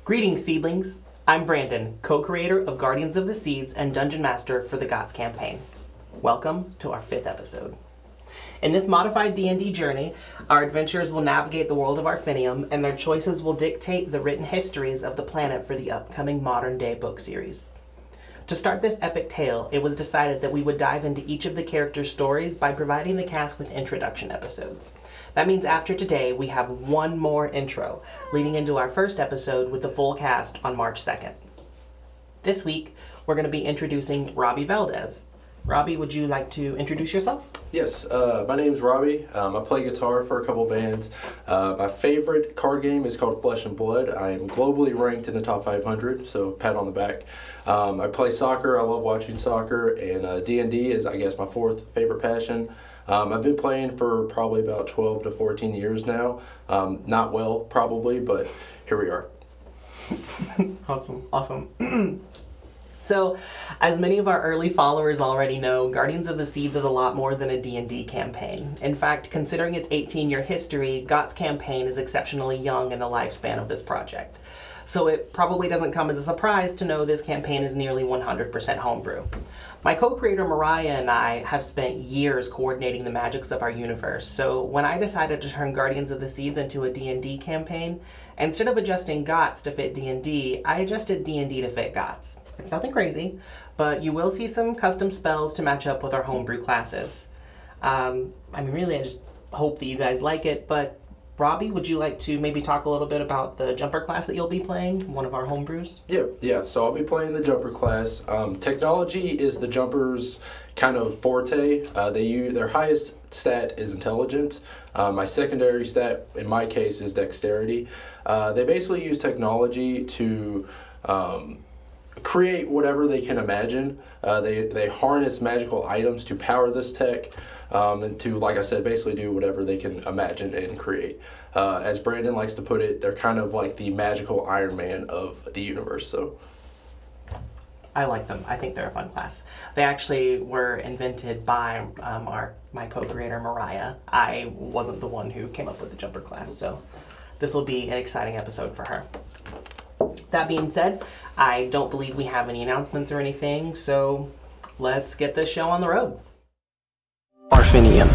Greetings, seedlings! I'm Brandon, co-creator of Guardians of the Seeds and Dungeon Master for the GOTS campaign. Welcome to our 5th episode. In this modified D&D journey, our adventurers will navigate the world of Arfynium, and their choices will dictate the written histories of the planet for the upcoming modern-day book series. To start this epic tale, it was decided that we would dive into each of the characters' stories by providing the cast with introduction episodes. That means after today, we have one more intro, leading into our first episode with the full cast on March 2nd. This week, we're going to be introducing Robbie Valdez. Robbie, would you like to introduce yourself? Yes, my name's Robbie. I play guitar for a couple bands. My favorite card game is called Flesh and Blood. I am globally ranked in the top 500, so pat on the back. I play soccer. I love watching soccer, and D&D is, I guess, my 4th favorite passion. I've been playing for probably about 12 to 14 years now. Not well, probably, but here we are. Awesome. So, as many of our early followers already know, Guardians of the Seeds is a lot more than a D&D campaign. In fact, considering its 18-year history, GOTS campaign is exceptionally young in the lifespan of this project. So it probably doesn't come as a surprise to know this campaign is nearly 100% homebrew. My co-creator Mariah and I have spent years coordinating the magics of our universe, so when I decided to turn Guardians of the Seeds into a D&D campaign, instead of adjusting GOTS to fit D&D, I adjusted D&D to fit GOTS. It's nothing crazy, but you will see some custom spells to match up with our homebrew classes. Really, I just hope that you guys like it, but Robbie, would you like to maybe talk a little bit about the jumper class that you'll be playing, one of our homebrews? Yeah, so I'll be playing the jumper class. Technology is the jumper's kind of forte. Their highest stat is intelligence. My secondary stat, in my case, is dexterity. They basically use technology to create whatever they can imagine. They harness magical items to power this tech, and to, like I said, basically do whatever they can imagine and create. As Brandon likes to put it, they're kind of like the magical Iron Man of the universe. So I like them. I think they're a fun class. They actually were invented by my co-creator Mariah. I wasn't the one who came up with the jumper class, so this will be an exciting episode for her. That being said, I don't believe we have any announcements or anything, so let's get this show on the road. Arfynium.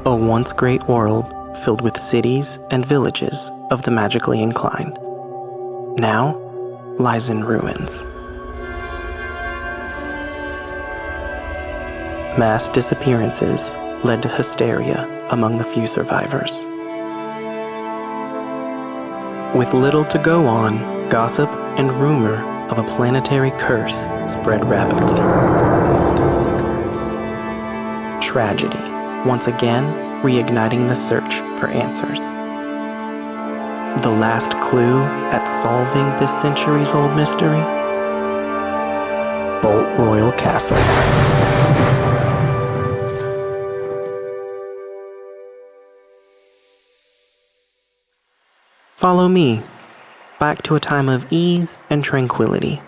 A once great world filled with cities and villages of the magically inclined, now lies in ruins. Mass disappearances led to hysteria among the few survivors. With little to go on, gossip and rumor of a planetary curse spread rapidly. Tragedy, once again, reigniting the search for answers. The last clue at solving this centuries-old mystery? Bolt Royal Castle. Follow me, back to a time of ease and tranquility.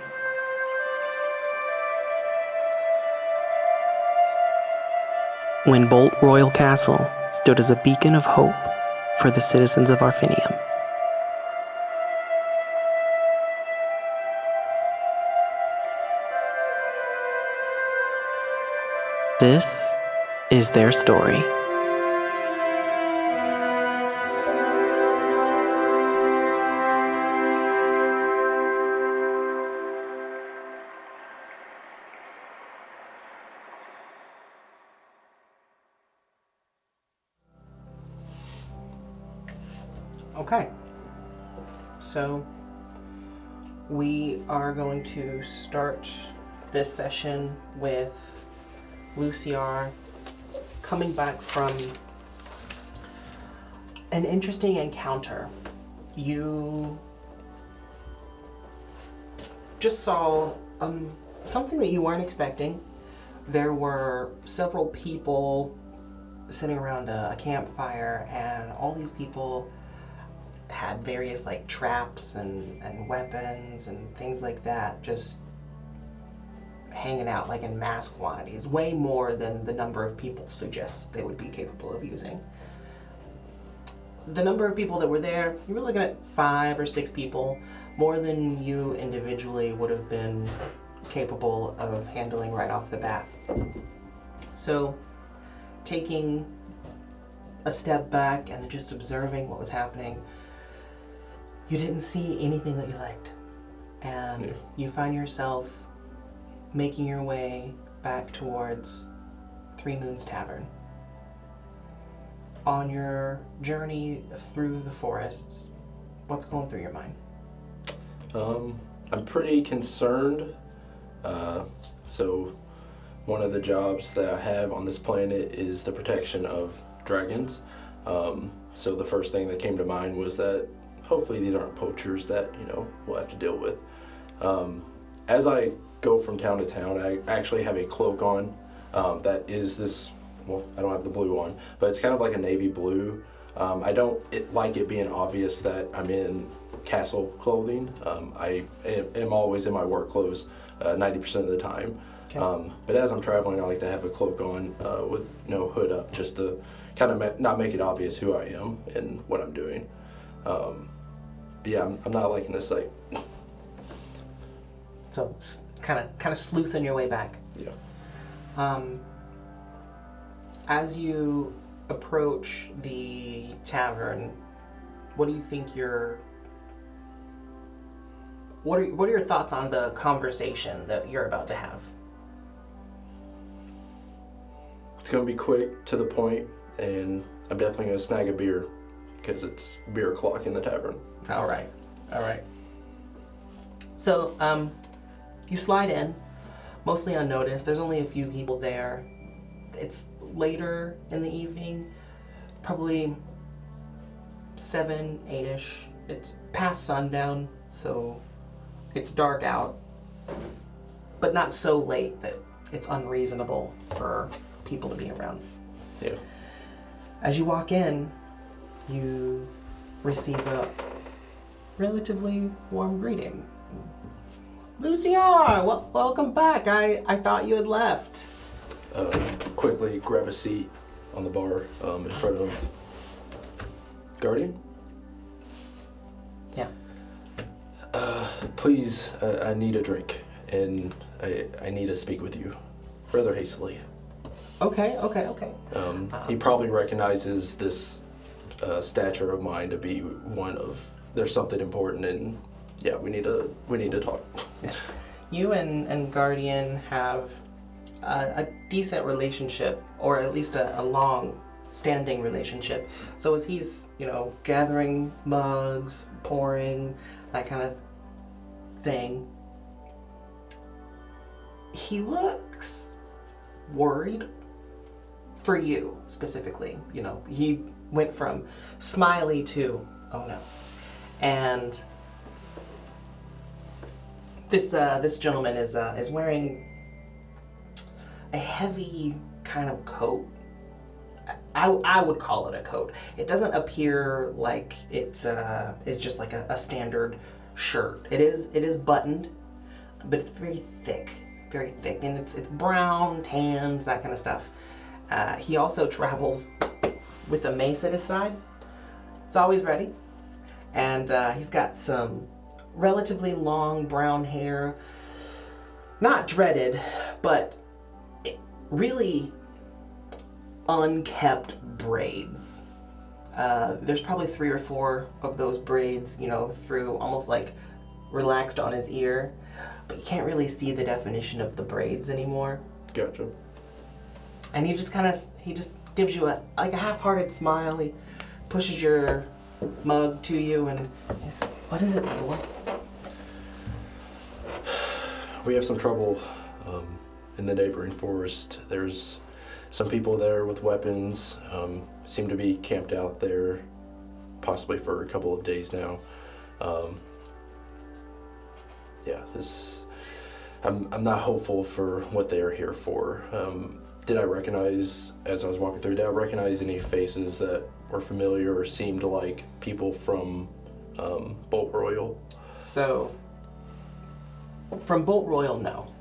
When Bolt Royal Castle stood as a beacon of hope for the citizens of Arfynium. This is their story. Okay, so we are going to start this session with Lusiar coming back from an interesting encounter. You just saw something that you weren't expecting. There were several people sitting around a campfire, and all these people had various traps and weapons and things like that just hanging out in mass quantities, way more than the number of people suggests they would be capable of using. the number of people that were there, you were looking at 5 or 6 people, more than you individually would have been capable of handling right off the bat. So, taking a step back and just observing what was happening, you didn't see anything that you liked. And you find yourself making your way back towards Three Moons Tavern. On your journey through the forests, what's going through your mind? I'm pretty concerned. So one of the jobs that I have on this planet is the protection of dragons. So the first thing that came to mind was that hopefully these aren't poachers that, we'll have to deal with. As I go from town to town, I actually have a cloak on that is this, well, I don't have the blue on, but it's kind of like a navy blue. I don't like it being obvious that I'm in castle clothing. I am always in my work clothes 90% of the time. Okay. But as I'm traveling, I like to have a cloak on with no hood up, just to kind of not make it obvious who I am and what I'm doing. But yeah, I'm not liking this sight. So kind of sleuthing your way back. Yeah. As you approach the tavern, what do you think what are your thoughts on the conversation that you're about to have? It's gonna be quick, to the point, and I'm definitely gonna snag a beer because it's beer o'clock in the tavern. All right. So, you slide in, mostly unnoticed. There's only a few people there. It's later in the evening, probably 7, 8-ish. It's past sundown, so it's dark out, but not so late that it's unreasonable for people to be around. Yeah. As you walk in, you receive a relatively warm greeting. Lusiar, welcome back. I thought you had left. Quickly grab a seat on the bar in front of Guardian. Yeah. Please, I need a drink, and I need to speak with you rather hastily. Okay. He probably recognizes this stature of mine to be one of, there's something important, and yeah, we need to talk. Yeah. You and Guardian have a decent relationship, or at least a long-standing relationship. So as he's, gathering mugs, pouring, that kind of thing, he looks worried for you specifically. He went from smiley to, oh no. And this gentleman is wearing a heavy kind of coat. I would call it a coat. It doesn't appear like it's just like a standard shirt. It is buttoned, but it's very thick, and it's brown, tans, that kind of stuff. He also travels with a mace at his side. It's always ready, and he's got some relatively long brown hair, not dreaded, but really unkept braids. There's probably 3 or 4 of those braids, through almost like relaxed on his ear, but you can't really see the definition of the braids anymore. Gotcha. And he just gives you a half-hearted smile. He pushes your mug to you and he's, what is it, Lord? We have some trouble in the neighboring forest. There's some people there with weapons, seem to be camped out there, possibly for a couple of days now. I'm not hopeful for what they are here for. Did I recognize, as I was walking through, any faces that were familiar or seemed like people from Bolt Royal? So, from Bolt Royal, no.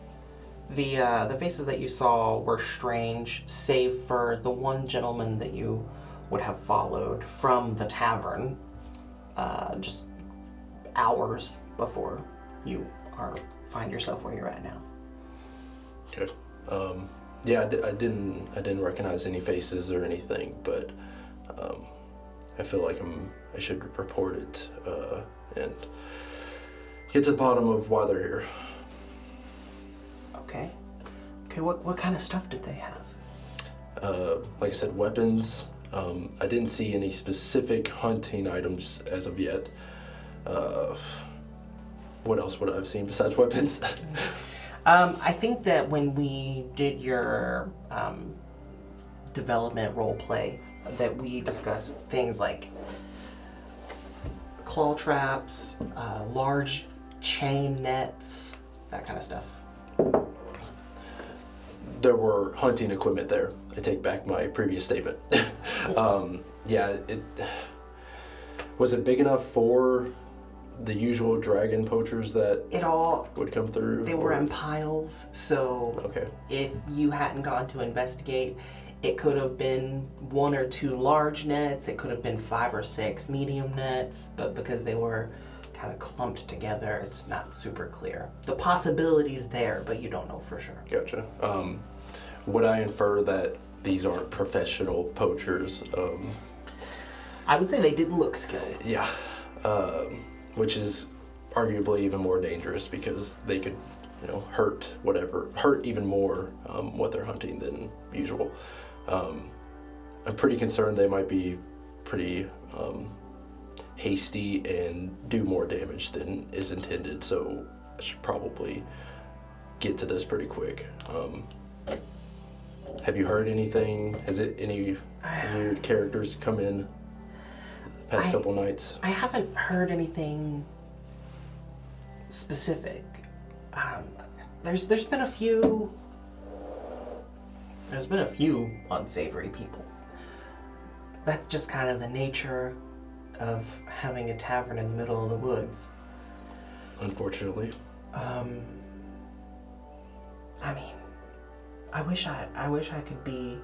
The faces that you saw were strange, save for the one gentleman that you would have followed from the tavern just hours before you find yourself where you're at now. Okay. Yeah, I didn't recognize any faces or anything, but I feel like I should report it and get to the bottom of why they're here. Okay. Okay, what kind of stuff did they have? Like I said, weapons. I didn't see any specific hunting items as of yet. What else would I have seen besides weapons? I think that when we did your development role play, that we discussed things like claw traps, large chain nets, that kind of stuff. There were hunting equipment there. I take back my previous statement. Yeah, was it big enough for the usual dragon poachers that It all, would come through? they were in piles, so Okay. if you hadn't gone to investigate, it could have been 1 or 2 large nets, it could have been 5 or 6 medium nets, but because they were kind of clumped together, it's not super clear. The possibility's there, but you don't know for sure. Gotcha. Would I infer that these aren't professional poachers? I would say they didn't look skilled. Yeah. Which is arguably even more dangerous because they could, hurt even more what they're hunting than usual. I'm pretty concerned they might be pretty hasty and do more damage than is intended, so I should probably get to this pretty quick. Have you heard anything? Has any weird characters come in the past couple nights? I haven't heard anything specific. There's been a few unsavory people. That's just kind of the nature of having a tavern in the middle of the woods. Unfortunately. I mean, I wish I could be,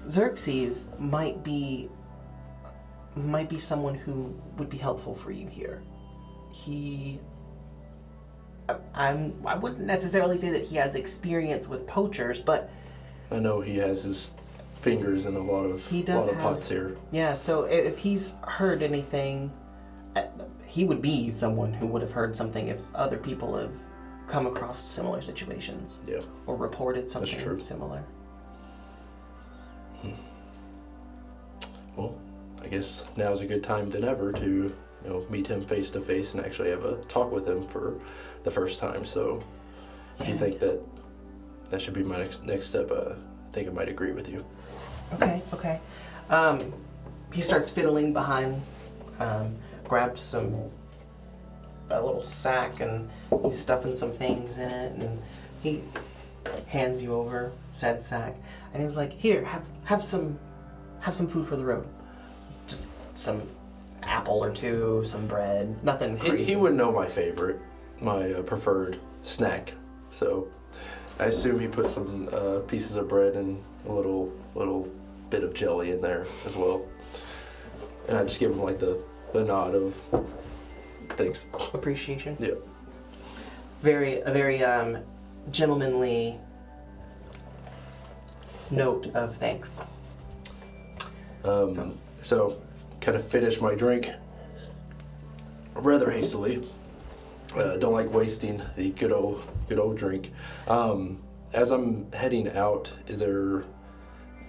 Xerxes might be someone who would be helpful for you here. I wouldn't necessarily say that he has experience with poachers, but I know he has his fingers in a lot of pots here. Yeah, so if he's heard anything, he would be someone who would have heard something if other people have come across similar situations. Yeah. Or reported something That's true. similar. Well, I guess now's a good time than ever to meet him face to face and actually have a talk with him for the first time. So if you think that should be my next step, I think I might agree with you. Okay. He starts fiddling behind, grabs a little sack, and he's stuffing some things in it, and he hands you over said sack, and he was like, "Here, have some food for the road. Just some apple or 2, some bread, nothing crazy." He would know my favorite, my preferred snack. So I assume he put some pieces of bread and a little bit of jelly in there as well. And I just give him like the nod of thanks. Appreciation. Yeah. A very gentlemanly note of thanks. So kind of finish my drink rather hastily. Don't like wasting the good old drink. As I'm heading out,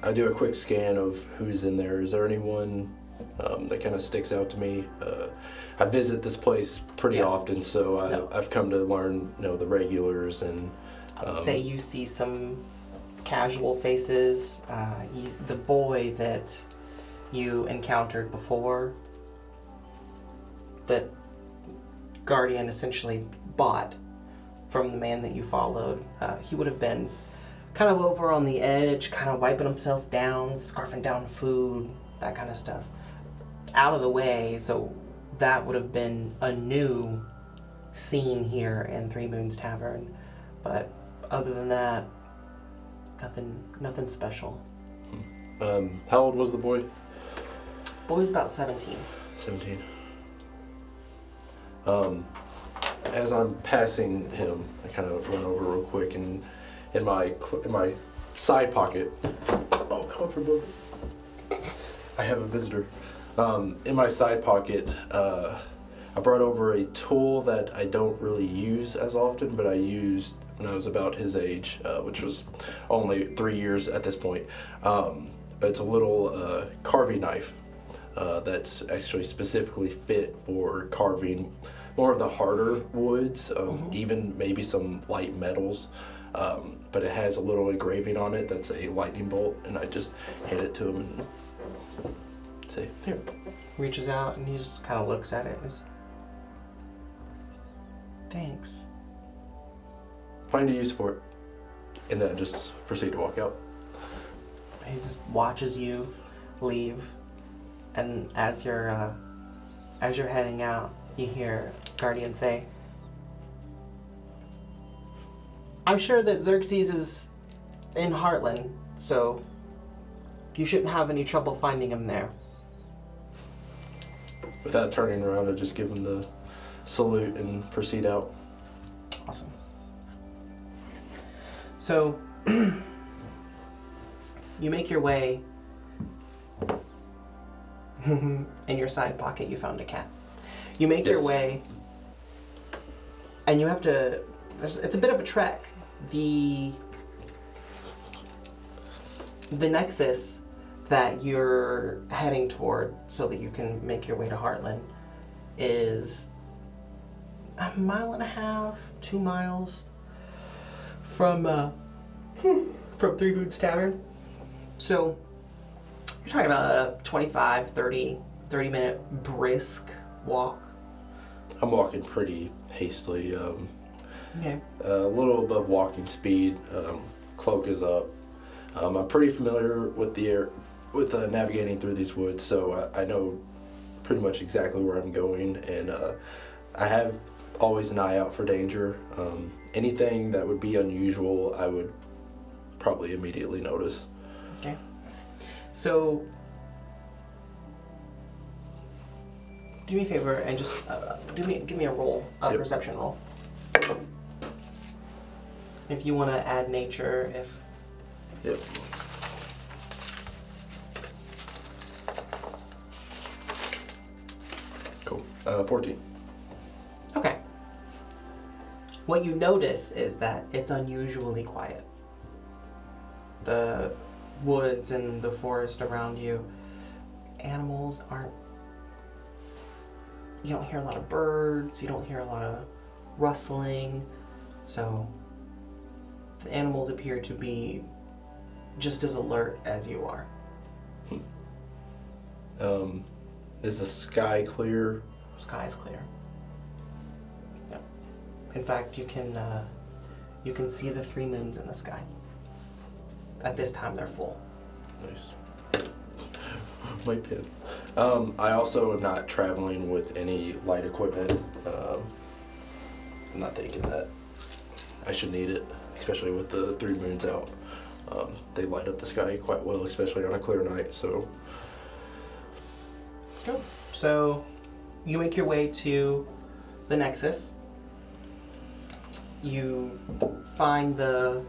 I do a quick scan of who's in there. Is there anyone that kind of sticks out to me? I visit this place pretty often, so I've come to learn, the regulars and. I would say you see some casual faces. He's the boy that you encountered before, that Guardian essentially bought from the man that you followed. He would have been kind of over on the edge, kind of wiping himself down, scarfing down food, that kind of stuff. Out of the way, so that would have been a new scene here in Three Moons Tavern. But other than that, Nothing special. How old was the boy? Boy's about 17. 17. As I'm passing him, I kind of run over real quick, and in my side pocket, oh, come up for a moment. I have a visitor. In my side pocket, I brought over a tool that I don't really use as often, but I used when I was about his age, which was only 3 years at this point. But it's a little carving knife that's actually specifically fit for carving more of the harder woods, even maybe some light metals. But it has a little engraving on it that's a lightning bolt, and I just hand it to him and say, here. Reaches out and he just kind of looks at it and is, thanks. Find a use for it. And then I just proceed to walk out. He just watches you leave, and as you're heading out, you hear Guardian say, I'm sure that Xerxes is in Heartland, so you shouldn't have any trouble finding him there. Without turning around, I just give him the salute and proceed out. Awesome. So, you make your way. In your side pocket, you found a cat. You make your way, and you have to. It's a bit of a trek. The nexus that you're heading toward, so that you can make your way to Heartland, is a 1.5 miles, 2 miles from Three Boots Tavern. So you're talking about a 25, 30 minute brisk walk. I'm walking pretty hastily. Okay. A little above walking speed. Cloak is up. I'm pretty familiar with navigating through these woods, so I know pretty much exactly where I'm going, and I have always an eye out for danger. Anything that would be unusual, I would probably immediately notice. Okay. So, do me a favor and just give me a roll, a perception roll. If you want to add nature, if. Yep. Cool. 14. Okay. What you notice is that it's unusually quiet. The woods and the forest around you, animals aren't. You don't hear a lot of birds, you don't hear a lot of rustling, so the animals appear to be just as alert as you are. Is the sky clear? Sky is clear. Yeah. In fact, you can see the 3 moons in the sky. At this time, they're full. Nice. My pin. I also am not traveling with any light equipment. I'm not thinking that I should need it, especially with the 3 moons out. They light up the sky quite well, especially on a clear night. So. Cool. So, you make your way to the Nexus. You find the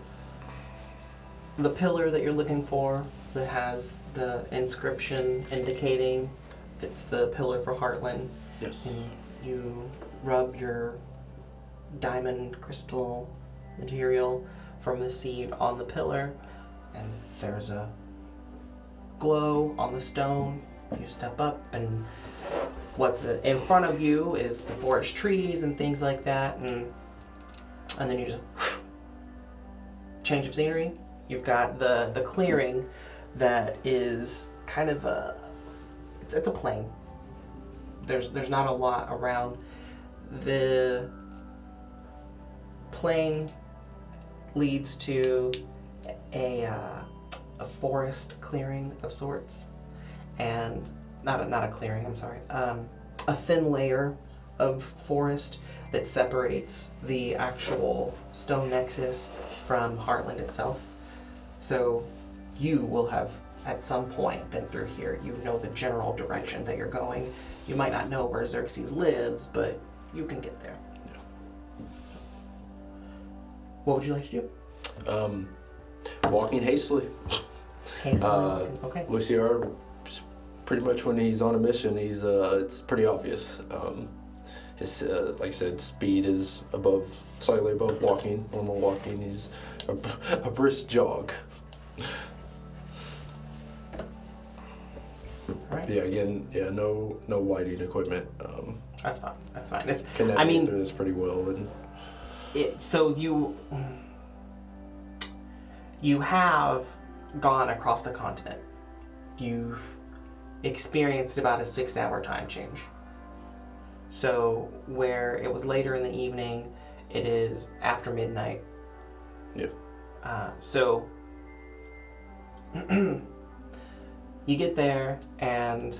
pillar that you're looking for that has the inscription indicating it's the pillar for Heartland. Yes. And you rub your diamond crystal material from the seed on the pillar, and there's a glow on the stone. You step up, and what's in front of you is the forest trees and things like that, and then you just change of scenery. You've got the clearing that is kind of it's a plain. There's not a lot around. The plain leads to a forest clearing of sorts, and not a clearing. I'm sorry. A thin layer of forest that separates the actual stone nexus from Heartland itself. So you will have at some point been through here. You know the general direction that you're going. You might not know where Xerxes lives, but you can get there. Yeah. What would you like to do? Walking hastily. Okay. Lusiar, pretty much when he's on a mission, he's it's pretty obvious. His like I said, speed is slightly above normal walking. He's a brisk jog. All right. Yeah, again, no lighting equipment. That's fine. It's. Can I navigate mean, through this pretty well, and so you have gone across the continent. You've experienced about a 6-hour time change. So where it was later in the evening, it is after midnight. yeah. So you get there and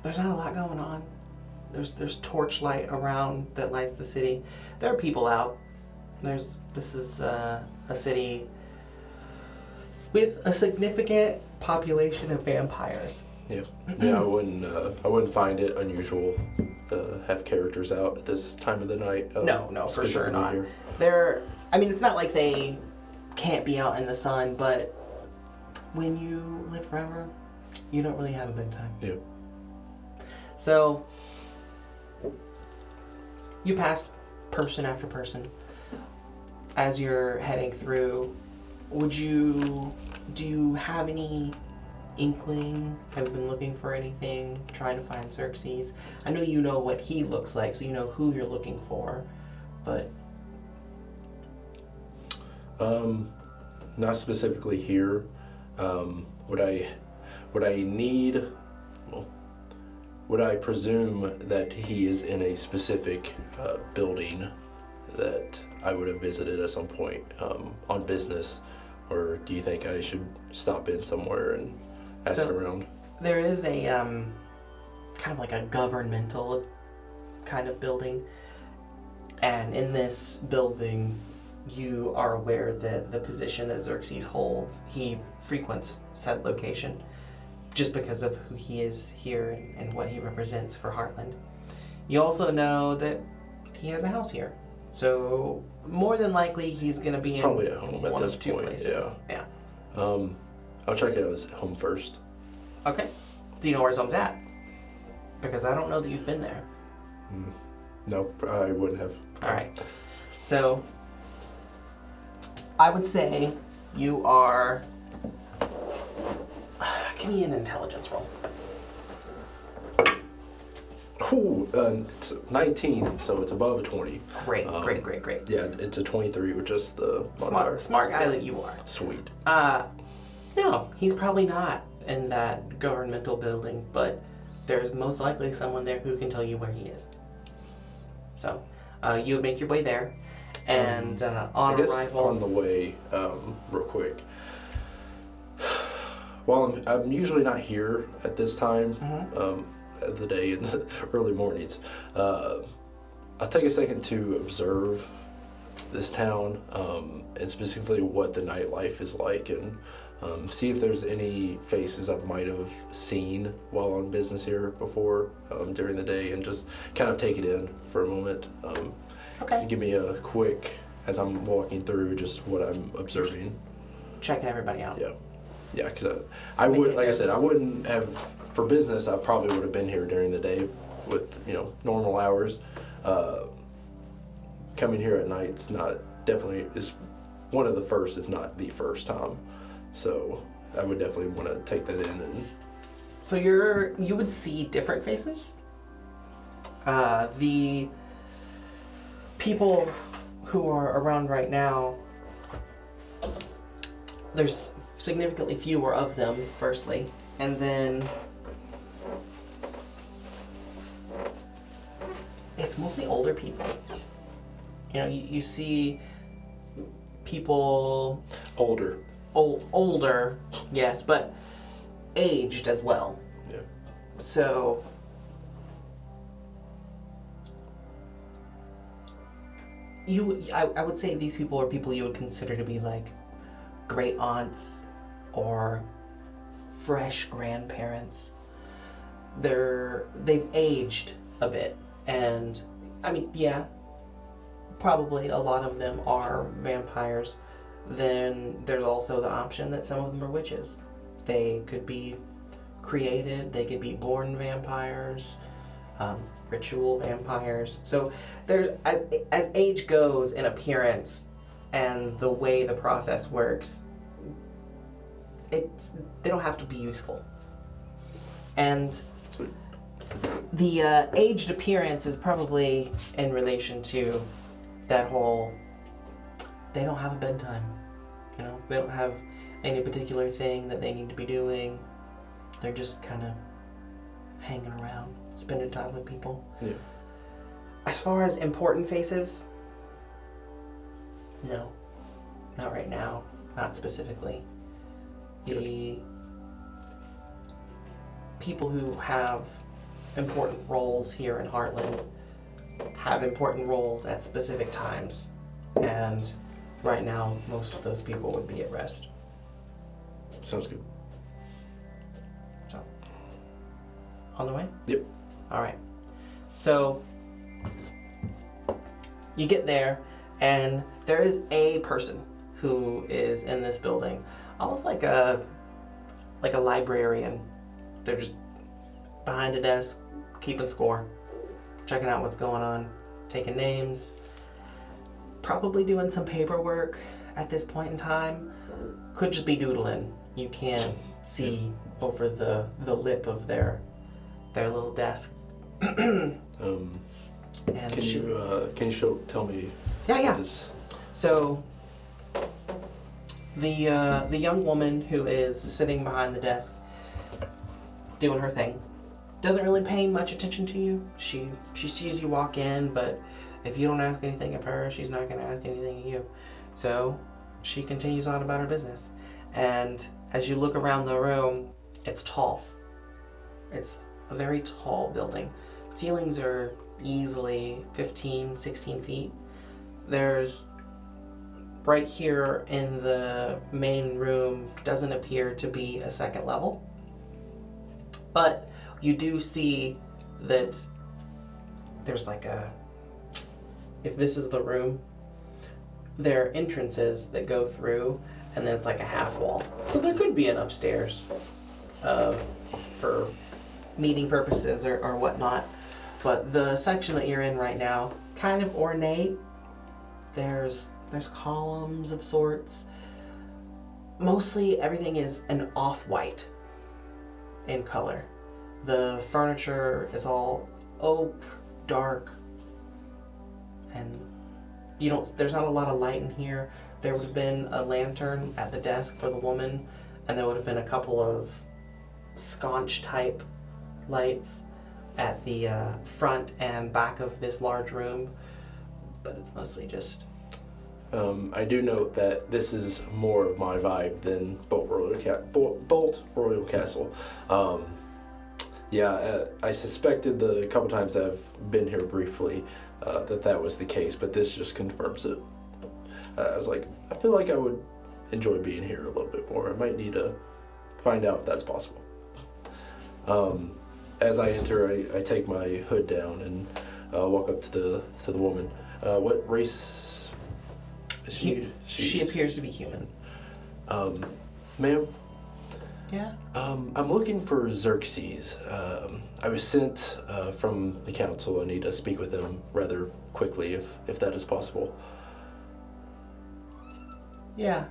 there's not a lot going on. There's torchlight around that lights the city. There are people out. This is a city with a significant population of vampires. Yeah, I wouldn't find it unusual to have characters out at this time of the night. No, for sure not. Here. It's not like they can't be out in the sun, but when you live forever, you don't really have a bedtime. Yeah. So you pass person after person as you're heading through. Do you have any inkling? Have you been looking for anything, trying to find Xerxes? I know you know what he looks like, so you know who you're looking for, but not specifically here. Would I presume that he is in a specific building that I would have visited at some point on business, or do you think I should stop in somewhere and ask around? There is a kind of like a governmental kind of building, and in this building you are aware that the position that Xerxes holds, he frequents said location just because of who he is here and what he represents for Heartland. You also know that he has a house here, so more than likely he's going to be probably at home one at this of two point. places. Yeah. I'll check out his home first. Okay. Do you know where his home's at? Because I don't know that you've been there. No, I wouldn't have. All right. So I would say you are. Give me an intelligence roll. Ooh, it's 19, so it's above a 20. Great. Yeah, it's a 23 with just the modifier. Smart guy that you are. Sweet. No, he's probably not in that governmental building, but there's most likely someone there who can tell you where he is. So, you would make your way there, and on arrival. On the way, real quick. Well, I'm usually not here at this time of the day in the early mornings. I'll take a second to observe this town and specifically what the nightlife is like, and see if there's any faces I might have seen while on business here before during the day, and just kind of take it in for a moment. Okay. Give me a quick, as I'm walking through, just what I'm observing. Checking everybody out. Yeah, because I would, like I said, I wouldn't have, for business, I probably would have been here during the day with, normal hours. Coming here at night, it's one of the first, if not the first time. So I would definitely want to take that in. And so you would see different faces. The people who are around right now, there's significantly fewer of them, firstly, and then it's mostly older people. You see people older, yes, but aged as well. Yeah. So I would say these people are people you would consider to be like great aunts or fresh grandparents. They've aged a bit, and I mean, yeah, probably a lot of them are vampires. Then there's also the option that some of them are witches. They could be created, they could be born vampires, ritual vampires. So there's as age goes in appearance and the way the process works, they don't have to be youthful. And the aged appearance is probably in relation to that whole, they don't have a bedtime, you know, they don't have any particular thing that they need to be doing. They're just kind of hanging around, spending time with people. Yeah. As far as important faces, no, not right now, not specifically. The people who have important roles here in Heartland have important roles at specific times, and right now most of those people would be at rest. Sounds good. So, on the way? Yep. All right. So you get there, and there is a person who is in this building, almost like a librarian. They're just behind a desk, keeping score, checking out what's going on, taking names, probably doing some paperwork at this point in time. Could just be doodling. You can't see over the lip of their little desk. And can you tell me? Yeah. This? So the young woman who is sitting behind the desk, doing her thing, doesn't really pay much attention to you. She sees you walk in, but if you don't ask anything of her, she's not going to ask anything of you. So she continues on about her business. And as you look around the room, it's tall. It's a very tall building. Ceilings are easily 15, 16 feet. There's, right here in the main room, doesn't appear to be a second level. But you do see that there's like if this is the room, there are entrances that go through, and then it's like a half wall. So there could be an upstairs for meeting purposes or whatnot. But the section that you're in right now, kind of ornate. There's columns of sorts. Mostly everything is an off-white in color. The furniture is all oak, dark, and there's not a lot of light in here. There would have been a lantern at the desk for the woman, and there would have been a couple of sconce type lights at the front and back of this large room, but it's mostly just... I do note that this is more of my vibe than Bolt Royal Castle. I suspected the couple times I've been here briefly that was the case, but this just confirms it. I was like, I feel like I would enjoy being here a little bit more. I might need to find out if that's possible. As I enter, I take my hood down and walk up to the woman. What race is she? She appears to be human. Ma'am? Yeah? I'm looking for Xerxes. I was sent from the council. I need to speak with him rather quickly, if that is possible. Yeah.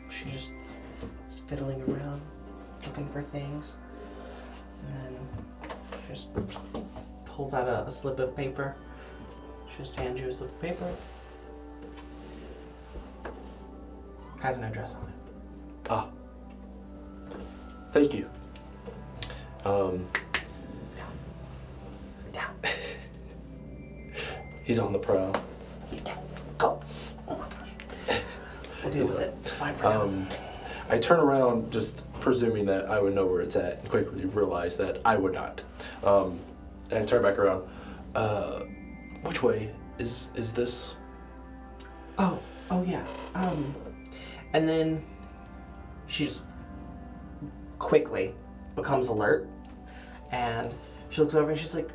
She just is fiddling around, looking for things, and then she just pulls out a slip of paper. She just hands you a slip of paper. Has an address on it. Ah. Thank you. Down. He's on the prowl. Down. Go. Oh my gosh. We'll deal with it. It's fine for now. I turn around, just presuming that I would know where it's at, and quickly realize that I would not. And I turn back around. Which way is this? Oh yeah. And then she's quickly becomes alert, and she looks over and she's like,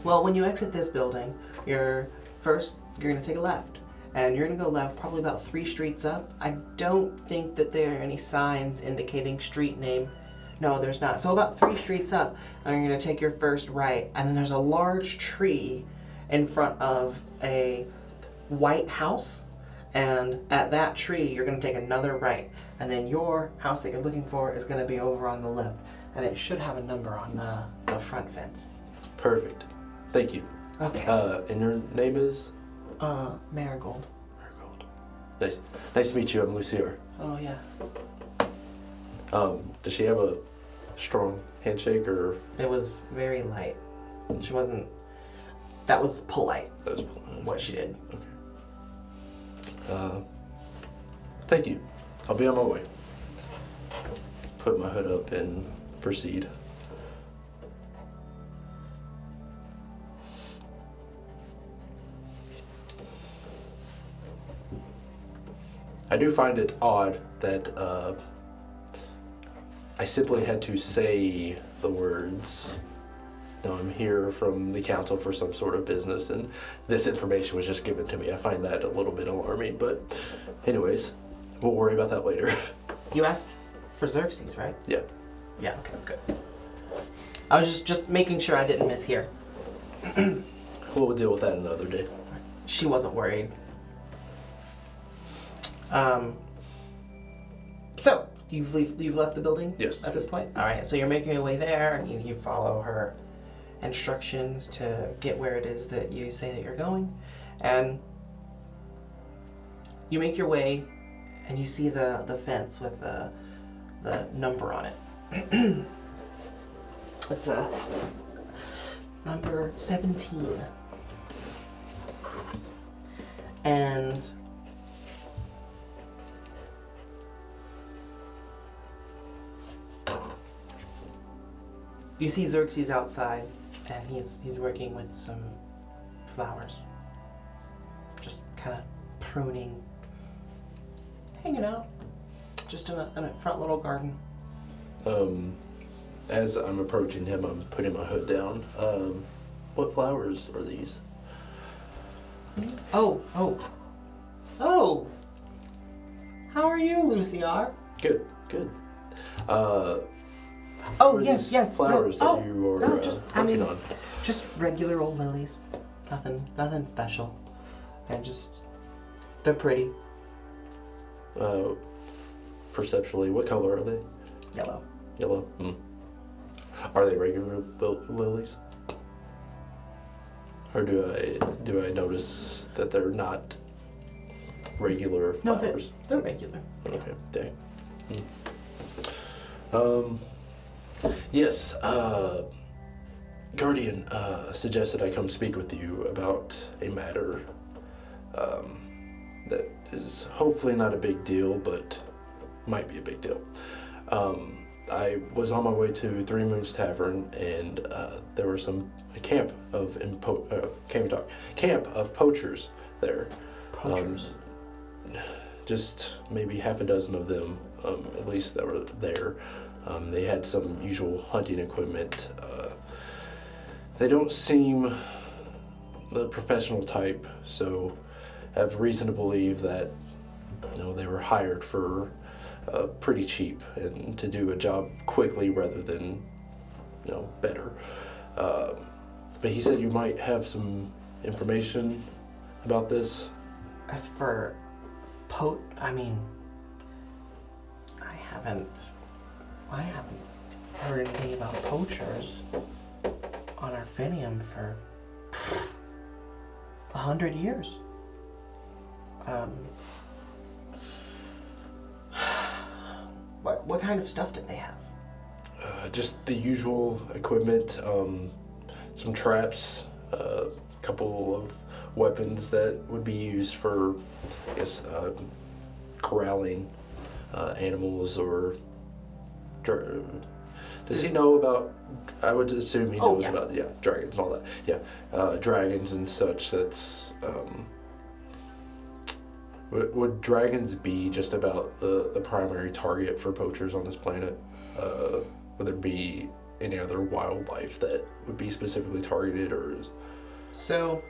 well, when you exit this building, you're gonna take a left, and you're gonna go left probably about 3 streets up. I don't think that there are any signs indicating street name. No, there's not. So about 3 streets up, and you're gonna take your first right, and then there's a large tree in front of a white house, and at that tree you're going to take another right, and then your house that you're looking for is going to be over on the left, and it should have a number on the front fence. Perfect. Thank you. Okay. And your name is? Marigold. Marigold. Nice to meet you. I'm Lusiar. Oh yeah. Does she have a strong handshake, or? It was very light. She wasn't. That was polite. That was what she did. Okay. Thank you. I'll be on my way. Put my hood up and proceed. I do find it odd that I simply had to say the words, "No, I'm here from the council for some sort of business," and this information was just given to me. I find that a little bit alarming, but anyways, we'll worry about that later. You asked for Xerxes, right? Yeah. Yeah, okay, good. I was just making sure I didn't mishear. We'll deal with that another day. She wasn't worried. So, you've left the building? Yes. At this point? Alright, so you're making your way there, and you follow her instructions to get where it is that you say that you're going, and you make your way, and you see the fence with the number on it. It's a number 17. And you see Xerxes outside, and he's working with some flowers. Just kind of pruning, hanging out, just in a front little garden. As I'm approaching him, I'm putting my hood down. What flowers are these? Oh. How are you, Lusiar? Good. Oh, What are yes. these flowers that you are working on? Just regular old lilies. Nothing special. And they're pretty. Perceptually, what color are they? Yellow. Yellow. Are they regular lilies? Or do I notice that they're not regular flowers? No, they're regular. Okay, dang. Yes, Guardian suggested I come speak with you about a matter that is hopefully not a big deal, but might be a big deal. I was on my way to Three Moons Tavern, and there were a camp of poachers there. Poachers. Just maybe half a dozen of them, at least, that were there. They had some usual hunting equipment. They don't seem the professional type, so I have reason to believe that they were hired for pretty cheap and to do a job quickly rather than better. But he said you might have some information about this. As for I haven't heard anything about poachers on Arfynium for 100 years. What kind of stuff did they have? Just the usual equipment, some traps, a couple of weapons that would be used for, I guess, corralling animals or Does he know about? I would assume he knows yeah. about dragons and all that. Yeah, dragons and such. That's would dragons be just about the primary target for poachers on this planet? Would there be any other wildlife that would be specifically targeted, or is... So,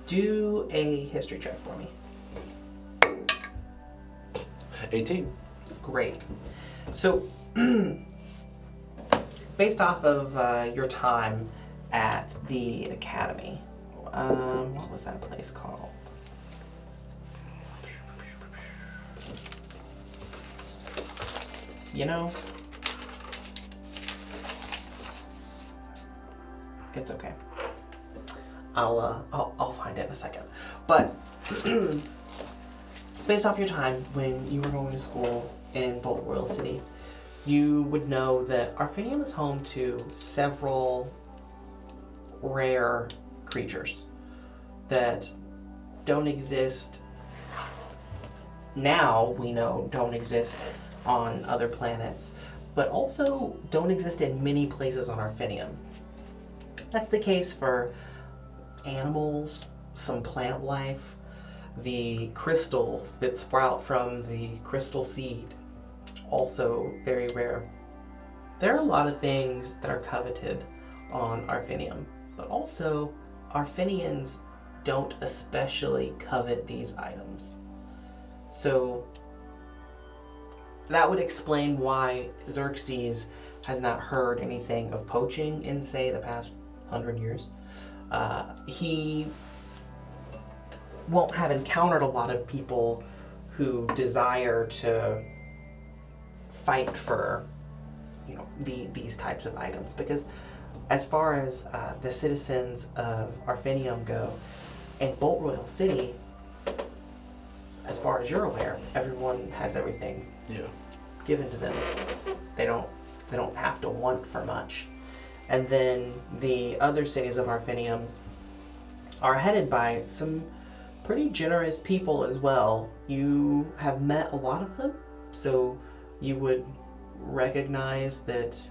do a history check for me. 18. Great. So, based off of your time at the academy, what was that place called? You know, it's okay. I'll find it in a second. But based off your time when you were going to school in Bolt Royal City, you would know that Arfynium is home to several rare creatures that don't exist now, we know don't exist on other planets, but also don't exist in many places on Arfynium. That's the case for animals, some plant life, the crystals that sprout from the crystal seed, also very rare. There are a lot of things that are coveted on Arfynium, but also Arfynians don't especially covet these items. So that would explain why Xerxes has not heard anything of poaching in, say, the past 100 years. He won't have encountered a lot of people who desire to fight for, these types of items, because as far as the citizens of Arfynium go, in Bolt Royal City, as far as you're aware, everyone has everything given to them. They don't have to want for much. And then the other cities of Arfynium are headed by some pretty generous people as well. You have met a lot of them, so you would recognize that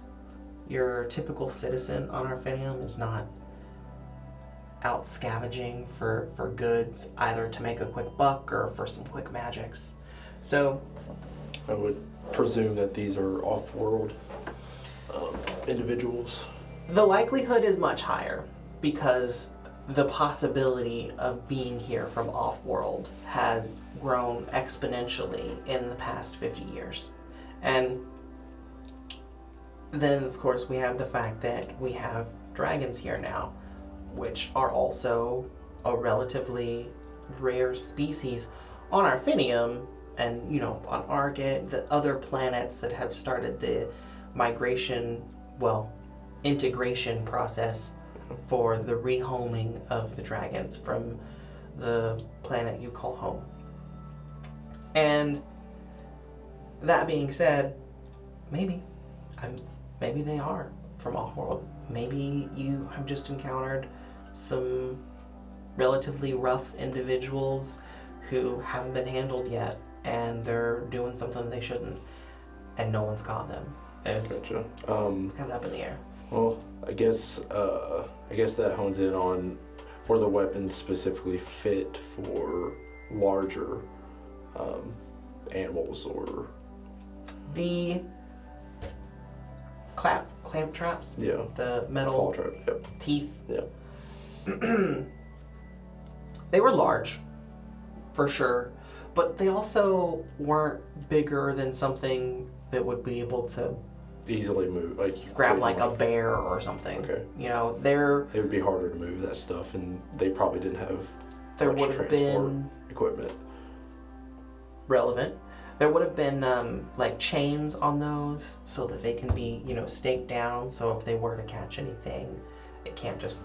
your typical citizen on Arfynium is not out scavenging for goods, either to make a quick buck or for some quick magics. So I would presume that these are off-world individuals. the likelihood is much higher because the possibility of being here from off-world has grown exponentially in the past 50 years. And then, of course, we have the fact that we have dragons here now, which are also a relatively rare species on Arfynium and, on Argit, the other planets that have started the integration process for the rehoming of the dragons from the planet you call home. And that being said, maybe they are from off-world. Maybe you have just encountered some relatively rough individuals who haven't been handled yet, and they're doing something they shouldn't, and no one's caught them. It's Gotcha. kind of up in the air. Well, I guess that hones in on where the weapons specifically fit for larger animals, or The clamp traps, the the metal claw trap. Yep. teeth, Yep. they were large, for sure, but they also weren't bigger than something that would be able to Easily move, like you grab couldn't, like a bear or something. Okay. They're It would be harder to move that stuff, and they probably didn't have there much would have transport been equipment. relevant. There would have been like chains on those so that they can be, staked down. So if they were to catch anything, it can't just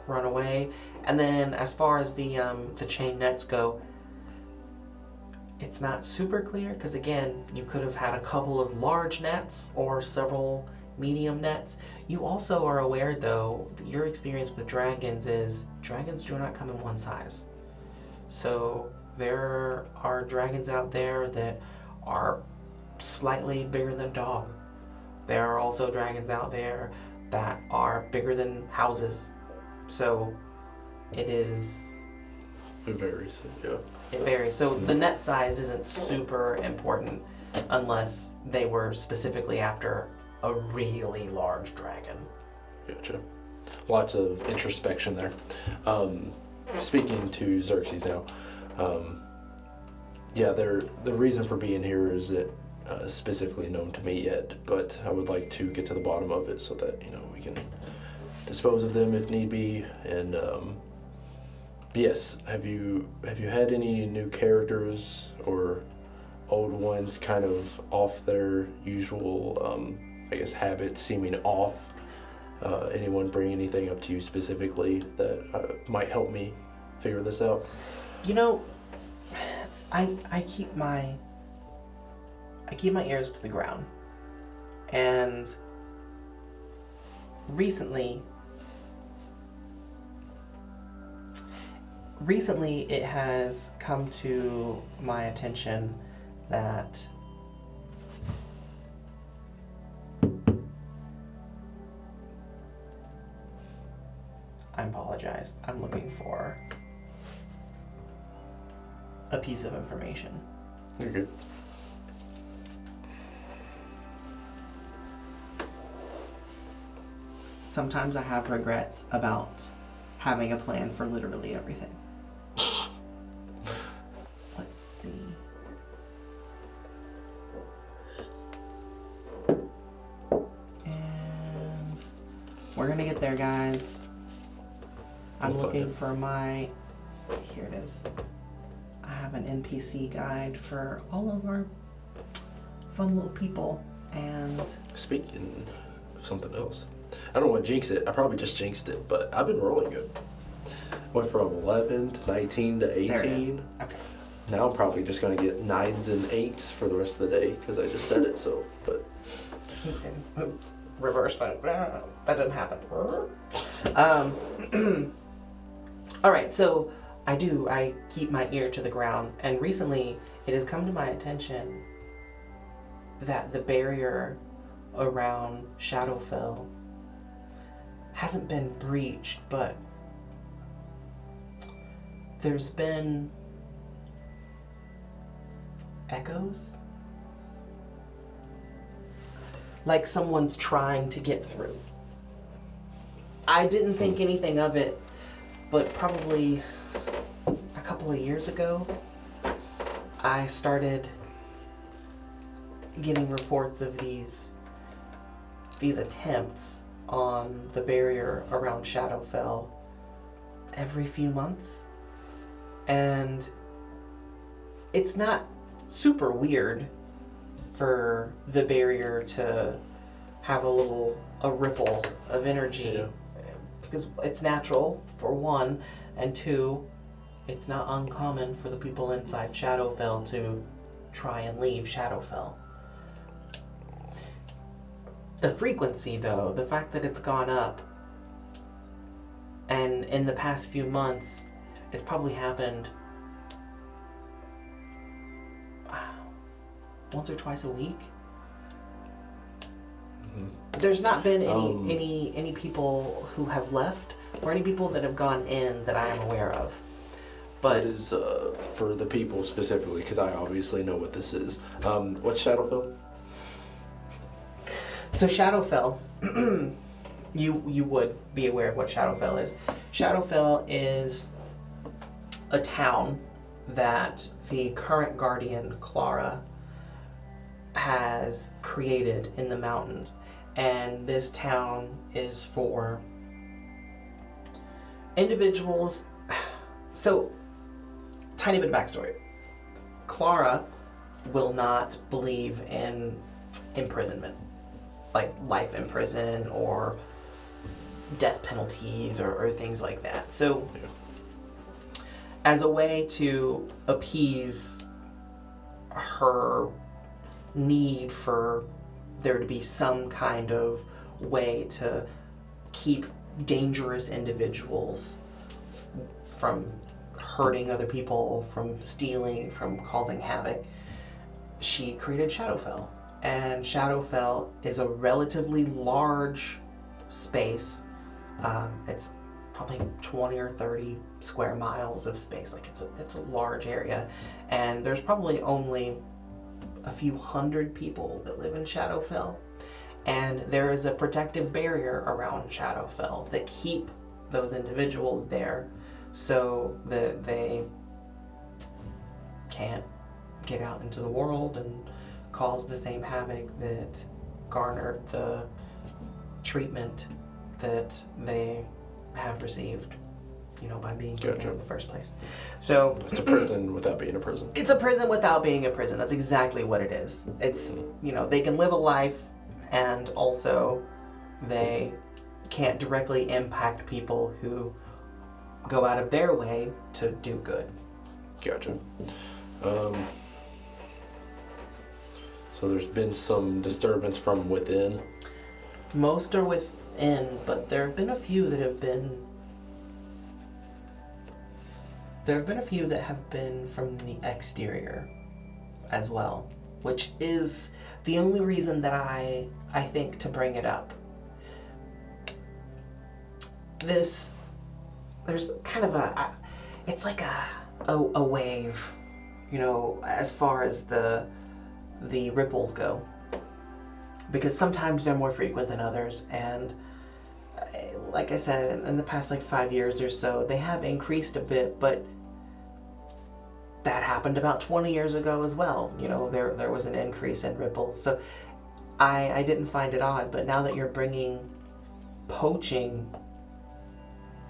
run away. And then as far as the chain nets go, it's not super clear because again, you could have had a couple of large nets or several medium nets. You also are aware though, that your experience with dragons is dragons do not come in one size. So there are dragons out there that are slightly bigger than a dog, there are also dragons out there that are bigger than houses. So it is... It varies, yeah. It varies. So the net size isn't super important unless they were specifically after a really large dragon. Gotcha. Lots of introspection there. Speaking to Xerxes now, yeah, the reason for being here isn't specifically known to me yet, but I would like to get to the bottom of it so that, you know, we can dispose of them if need be. And yes, have you had any new characters or old ones kind of off their usual, I guess, habits, seeming off? Anyone bring anything up to you specifically that might help me figure this out? You know, I keep my ears to the ground, and recently it has come to my attention that I apologize. I'm looking for a piece of information. You're good. Sometimes I have regrets about having a plan for literally everything. Let's see. And we're gonna get there, guys. I'm We'll find looking it. for my... Here it is. I have an NPC guide for all of our fun little people, and... Speaking of something else, I don't want to jinx it. I probably just jinxed it, but I've been rolling good. Went from 11 to 19 to 18. There it is. Okay. Now I'm probably just going to get 9s and 8s for the rest of the day because I just said it, so, but... Let's reverse that. That didn't happen. All right, so I keep my ear to the ground, and recently it has come to my attention that the barrier around Shadowfell hasn't been breached, but there's been echoes. Like someone's trying to get through. I didn't think anything of it, but probably a couple of years ago, I started getting reports of these attempts on the barrier around Shadowfell every few months. And it's not super weird for the barrier to have a ripple of energy. Yeah. Because it's natural, for one, and two, it's not uncommon for the people inside Shadowfell to try and leave Shadowfell. The frequency, though, the fact that it's gone up, and in the past few months, it's probably happened once or twice a week. There's not been any people who have left or any people that have gone in that I am aware of. But What is, for the people specifically, because I obviously know what this is, what's Shadowfell? so Shadowfell, you would be aware of what Shadowfell is. Shadowfell is a town that the current guardian, Clara, has created in the mountains. And this town is for individuals. So, tiny bit of backstory. Clara will not believe in imprisonment, like life in prison or death penalties or things like that. So, as a way to appease her need for there to be some kind of way to keep dangerous individuals from hurting other people, from stealing, from causing havoc, she created Shadowfell. And Shadowfell is a relatively large space. It's probably 20 or 30 square miles of space. Like it's a large area, and there's probably only a few hundred people that live in Shadowfell, and there is a protective barrier around Shadowfell that keep those individuals there so that they can't get out into the world and cause the same havoc that garnered the treatment that they have received, by being given in the first place. So It's a prison without being a prison. it's a prison without being a prison. That's exactly what it is. It's, they can live a life, and also they can't directly impact people who go out of their way to do good. Gotcha. So there's been some disturbance from within. Most are within, but there have been a few that have been from the exterior as well, which is the only reason that I think to bring it up. There's kind of it's like a wave, as far as the ripples go, because sometimes they're more frequent than others, and like I said, in the past 5 years or so, they have increased a bit, but that happened about 20 years ago as well. There was an increase in ripples, so I didn't find it odd, but now that you're bringing poaching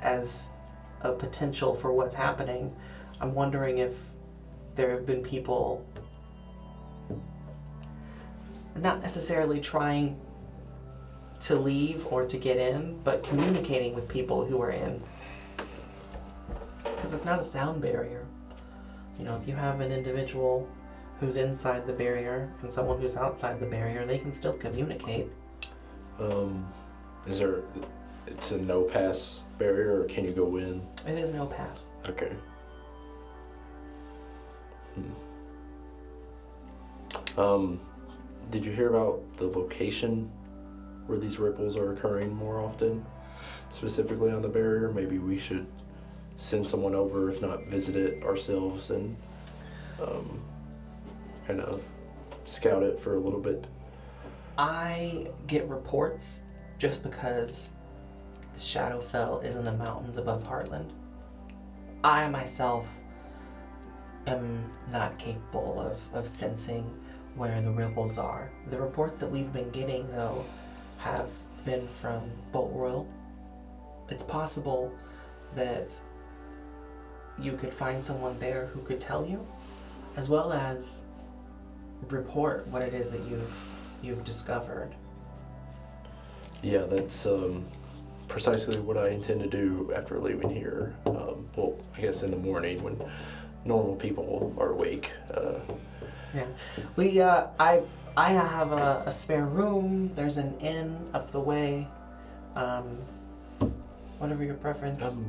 as a potential for what's happening, I'm wondering if there have been people not necessarily trying to leave or to get in, but communicating with people who are in. Because it's not a sound barrier. If you have an individual who's inside the barrier and someone who's outside the barrier, they can still communicate. It's a no pass barrier, or can you go in? It is no pass. Okay. Did you hear about the location where these ripples are occurring more often, specifically on the barrier? Maybe we should send someone over, if not visit it ourselves, and kind of scout it for a little bit. I get reports just because the Shadowfell is in the mountains above Heartland. I myself am not capable of sensing where the ripples are. The reports that we've been getting, though, have been from Bolt Royal. It's possible that you could find someone there who could tell you, as well as report what it is that you've discovered. Yeah, that's precisely what I intend to do after leaving here. Well, I guess in the morning when normal people are awake. Yeah, I have a spare room. There's an inn up the way. Whatever your preference.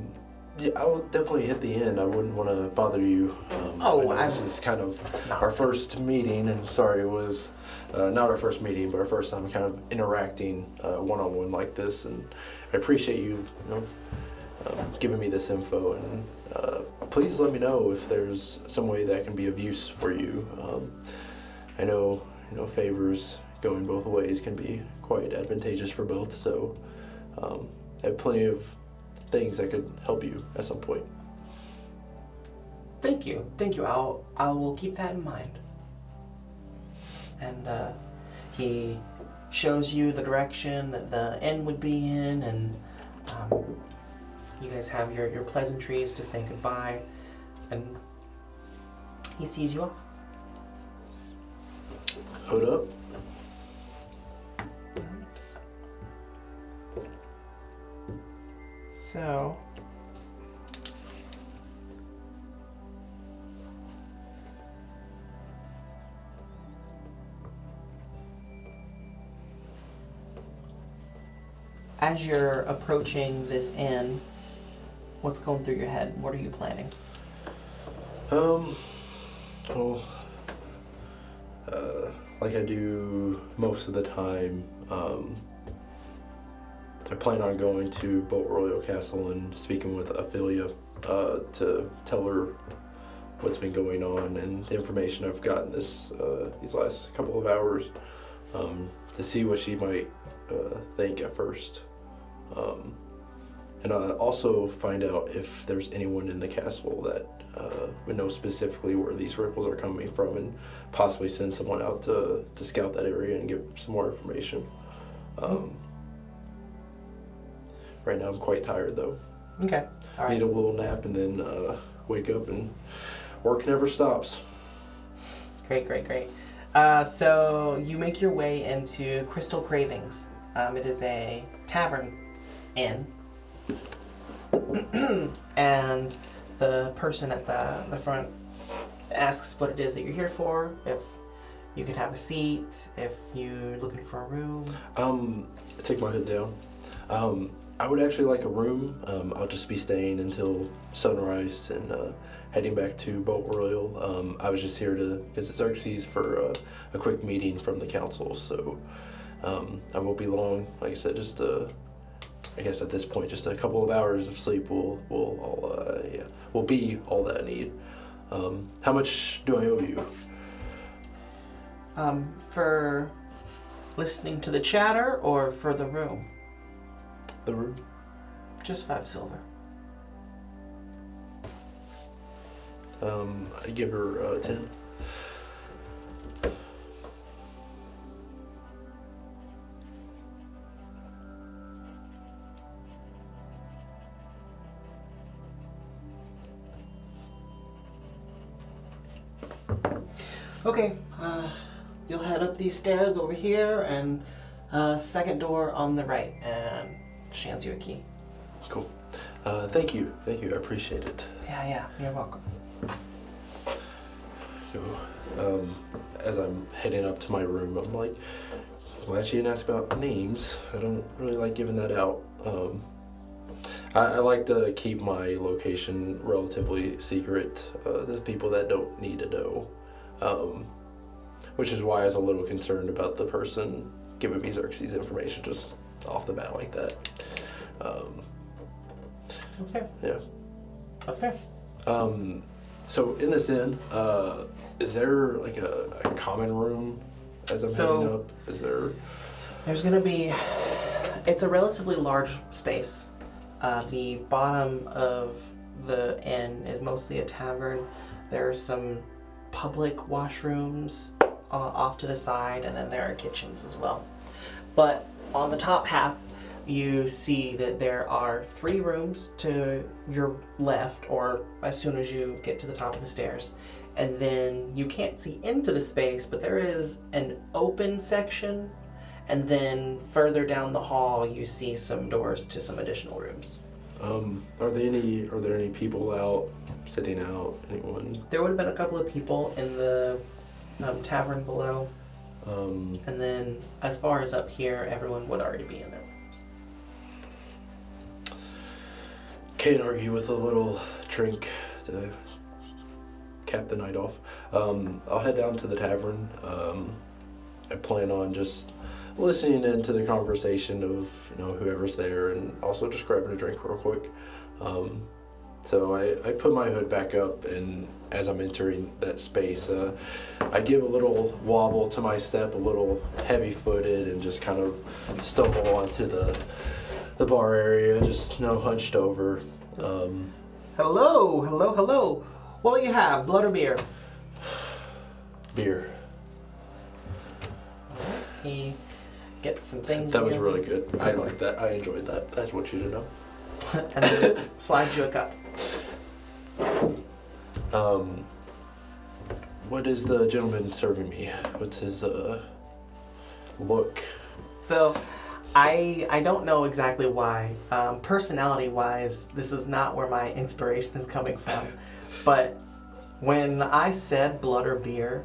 Yeah, I would definitely hit the inn. I wouldn't want to bother you. This is kind of our first meeting, and sorry, it was not our first meeting, but our first time kind of interacting one-on-one like this, and I appreciate you, giving me this info, and please let me know if there's some way that can be of use for you. I know, favors going both ways can be quite advantageous for both, so I have plenty of things that could help you at some point. Thank you. I will keep that in mind. And he shows you the direction that the inn would be in, and you guys have your pleasantries to say goodbye, and he sees you off. Hold up. So, as you're approaching this inn, what's going through your head? What are you planning? like I do most of the time, I plan on going to Boat Royal Castle and speaking with Ophelia to tell her what's been going on and the information I've gotten these last couple of hours, to see what she might think at first. And also find out if there's anyone in the castle that would know specifically where these ripples are coming from, and possibly send someone out to scout that area and get some more information. Right now I'm quite tired though. Okay. All right. Need a little nap and then wake up, and work never stops. Great. So you make your way into Crystal Cravings. It is a tavern inn. And the person at the front asks what it is that you're here for, if you could have a seat, if you're looking for a room. I take my hood down. I would actually like a room. I'll just be staying until sunrise and heading back to Boat Royal. I was just here to visit Xerxes for a quick meeting from the council, so I won't be long. Like I said, just I guess at this point, just a couple of hours of sleep will be all that I need. How much do I owe you? For listening to the chatter or for the room? The room? Just 5 silver. I give her 10. Okay, you'll head up these stairs over here, and second door on the right, and she hands you a key. Cool. Thank you, I appreciate it. Yeah, you're welcome. So, as I'm heading up to my room, I'm like, glad she didn't ask about names. I don't really like giving that out. I like to keep my location relatively secret. The people that don't need to know. Which is why I was a little concerned about the person giving me Xerxes information just off the bat like that. That's fair. Yeah. That's fair. So in this inn, is there like a common room as I'm heading up? Is there? There's gonna be, it's a relatively large space. The bottom of the inn is mostly a tavern. There are some public washrooms off to the side, and then there are kitchens as well. But on the top half, you see that there are 3 rooms to your left, or as soon as you get to the top of the stairs. And then you can't see into the space, but there is an open section, and then further down the hall you see some doors to some additional rooms. Are there any people out, sitting out, anyone? There would have been a couple of people in the tavern below. And then as far as up here, everyone would already be in their rooms. Can't argue with a little drink to cap the night off. I'll head down to the tavern. I plan on just listening into the conversation of whoever's there, and also just grabbing a drink real quick. So I put my hood back up, and as I'm entering that space, I give a little wobble to my step, a little heavy-footed, and just kind of stumble onto the bar area, just hunched over. Hello. What do you have, blood or beer? Beer. He gets some things. That was really good. I like that. I enjoyed that. I just want you to know. And then slides you a cup. What is the gentleman serving me? What's his look? So, I don't know exactly why. Personality-wise, this is not where my inspiration is coming from. But when I said blood or beer,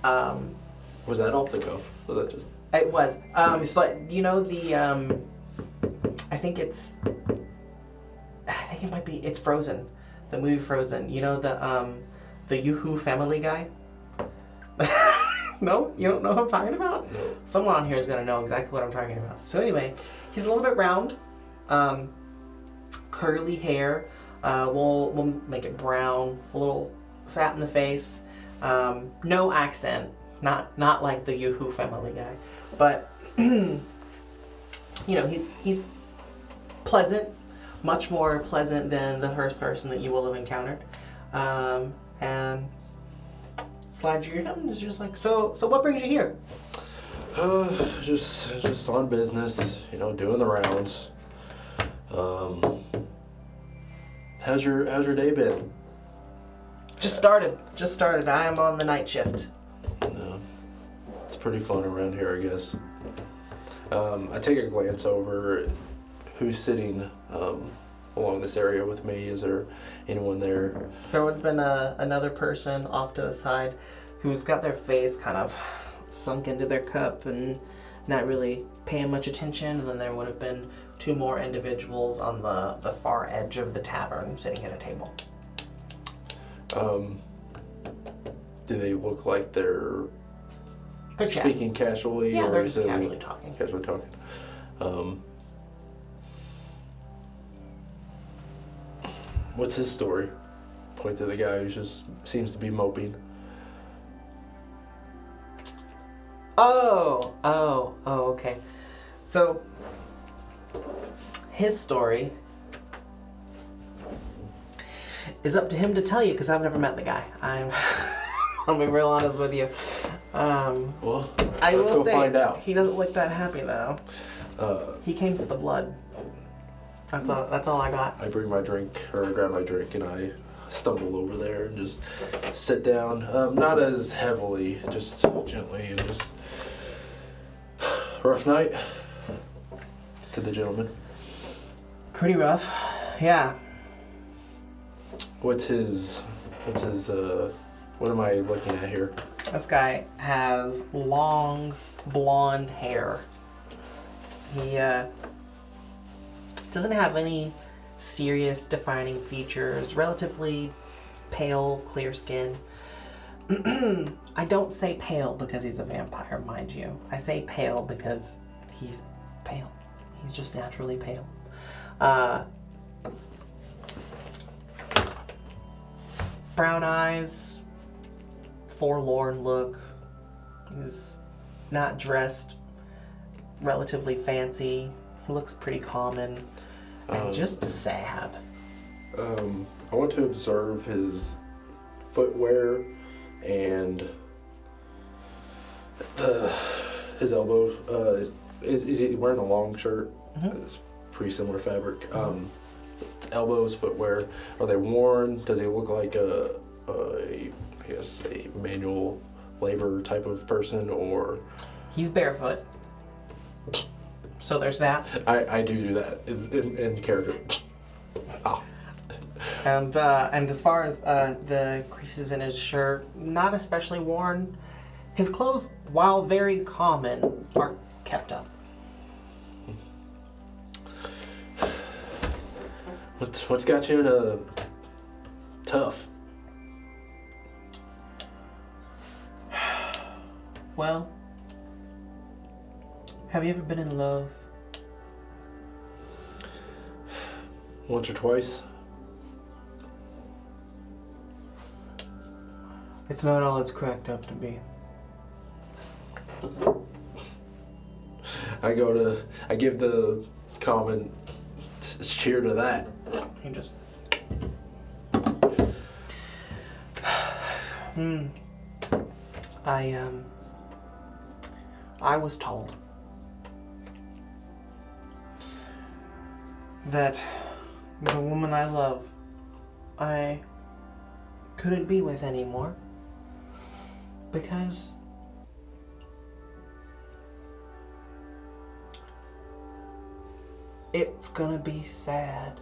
Was that off the cuff? Was that just? it was. Nice. But the I think it might be. It's Frozen, the movie Frozen. The Yoo-hoo family guy. No? You don't know what I'm talking about? No. Someone on here is going to know exactly what I'm talking about. So anyway, he's a little bit round. Curly hair. We'll make it brown. A little fat in the face. No accent. Not like the Yoo-Hoo family guy. But, he's pleasant. Much more pleasant than the first person that you will have encountered. And slides your hand and is just like, so what brings you here? Just on business, doing the rounds. How's your day been? Just started. I am on the night shift. No, it's pretty fun around here, I guess. I take a glance over at who's sitting along this area with me. Is there anyone there? There would have been another person off to the side who's got their face kind of sunk into their cup and not really paying much attention. And then there would have been two more individuals on the far edge of the tavern sitting at a table. Do they look like they're speaking casually? Yeah, or they're is just it casually talking. Casually talking. What's his story? Point to the guy who just seems to be moping. Oh, okay. So, his story is up to him to tell you, because I've never met the guy. I'll be real honest with you. Well, I let's will go say, find out. he doesn't look that happy, though. He came for the blood. That's all I got. I bring my drink, or I grab my drink, and I stumble over there and just sit down. Not as heavily, just gently, and just... Rough night? To the gentleman. Pretty rough, yeah. What's his, what am I looking at here? This guy has long blonde hair. He doesn't have any serious defining features, relatively pale, clear skin. I don't say pale because he's a vampire, mind you. I say pale because he's pale. He's just naturally pale. Brown eyes, forlorn look. He's not dressed relatively fancy. He looks pretty common and just sad. I want to observe his footwear and his elbow. Is he wearing a long shirt? Mm-hmm. It's pretty similar fabric. Elbows, footwear, are they worn? Does he look like a manual labor type of person, or? He's barefoot. So there's that. I do that in character. And as far as the creases in his shirt, not especially worn. His clothes, while very common, are kept up. What's got you in a tough? Well, have you ever been in love? Once or twice. It's not all it's cracked up to be. I give the common cheer to that. He just... I was told that the woman I love, I couldn't be with anymore because it's gonna be sad.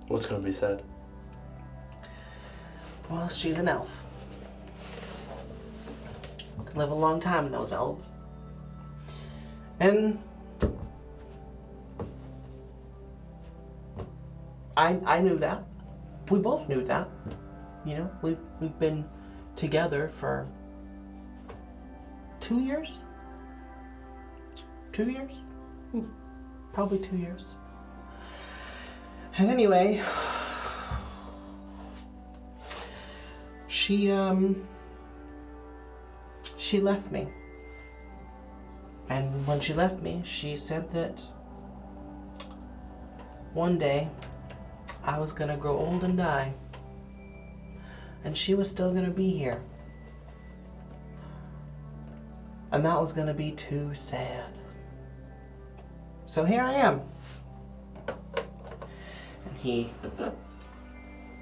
What's gonna be sad? Well, she's an elf. Live a long time, those elves. And I knew that. We both knew that. You know, we've been together for 2 years? 2 years? Probably 2 years. And anyway, she left me. And when she left me, she said that one day I was gonna grow old and die. And she was still gonna be here. And that was gonna be too sad. So here I am. And he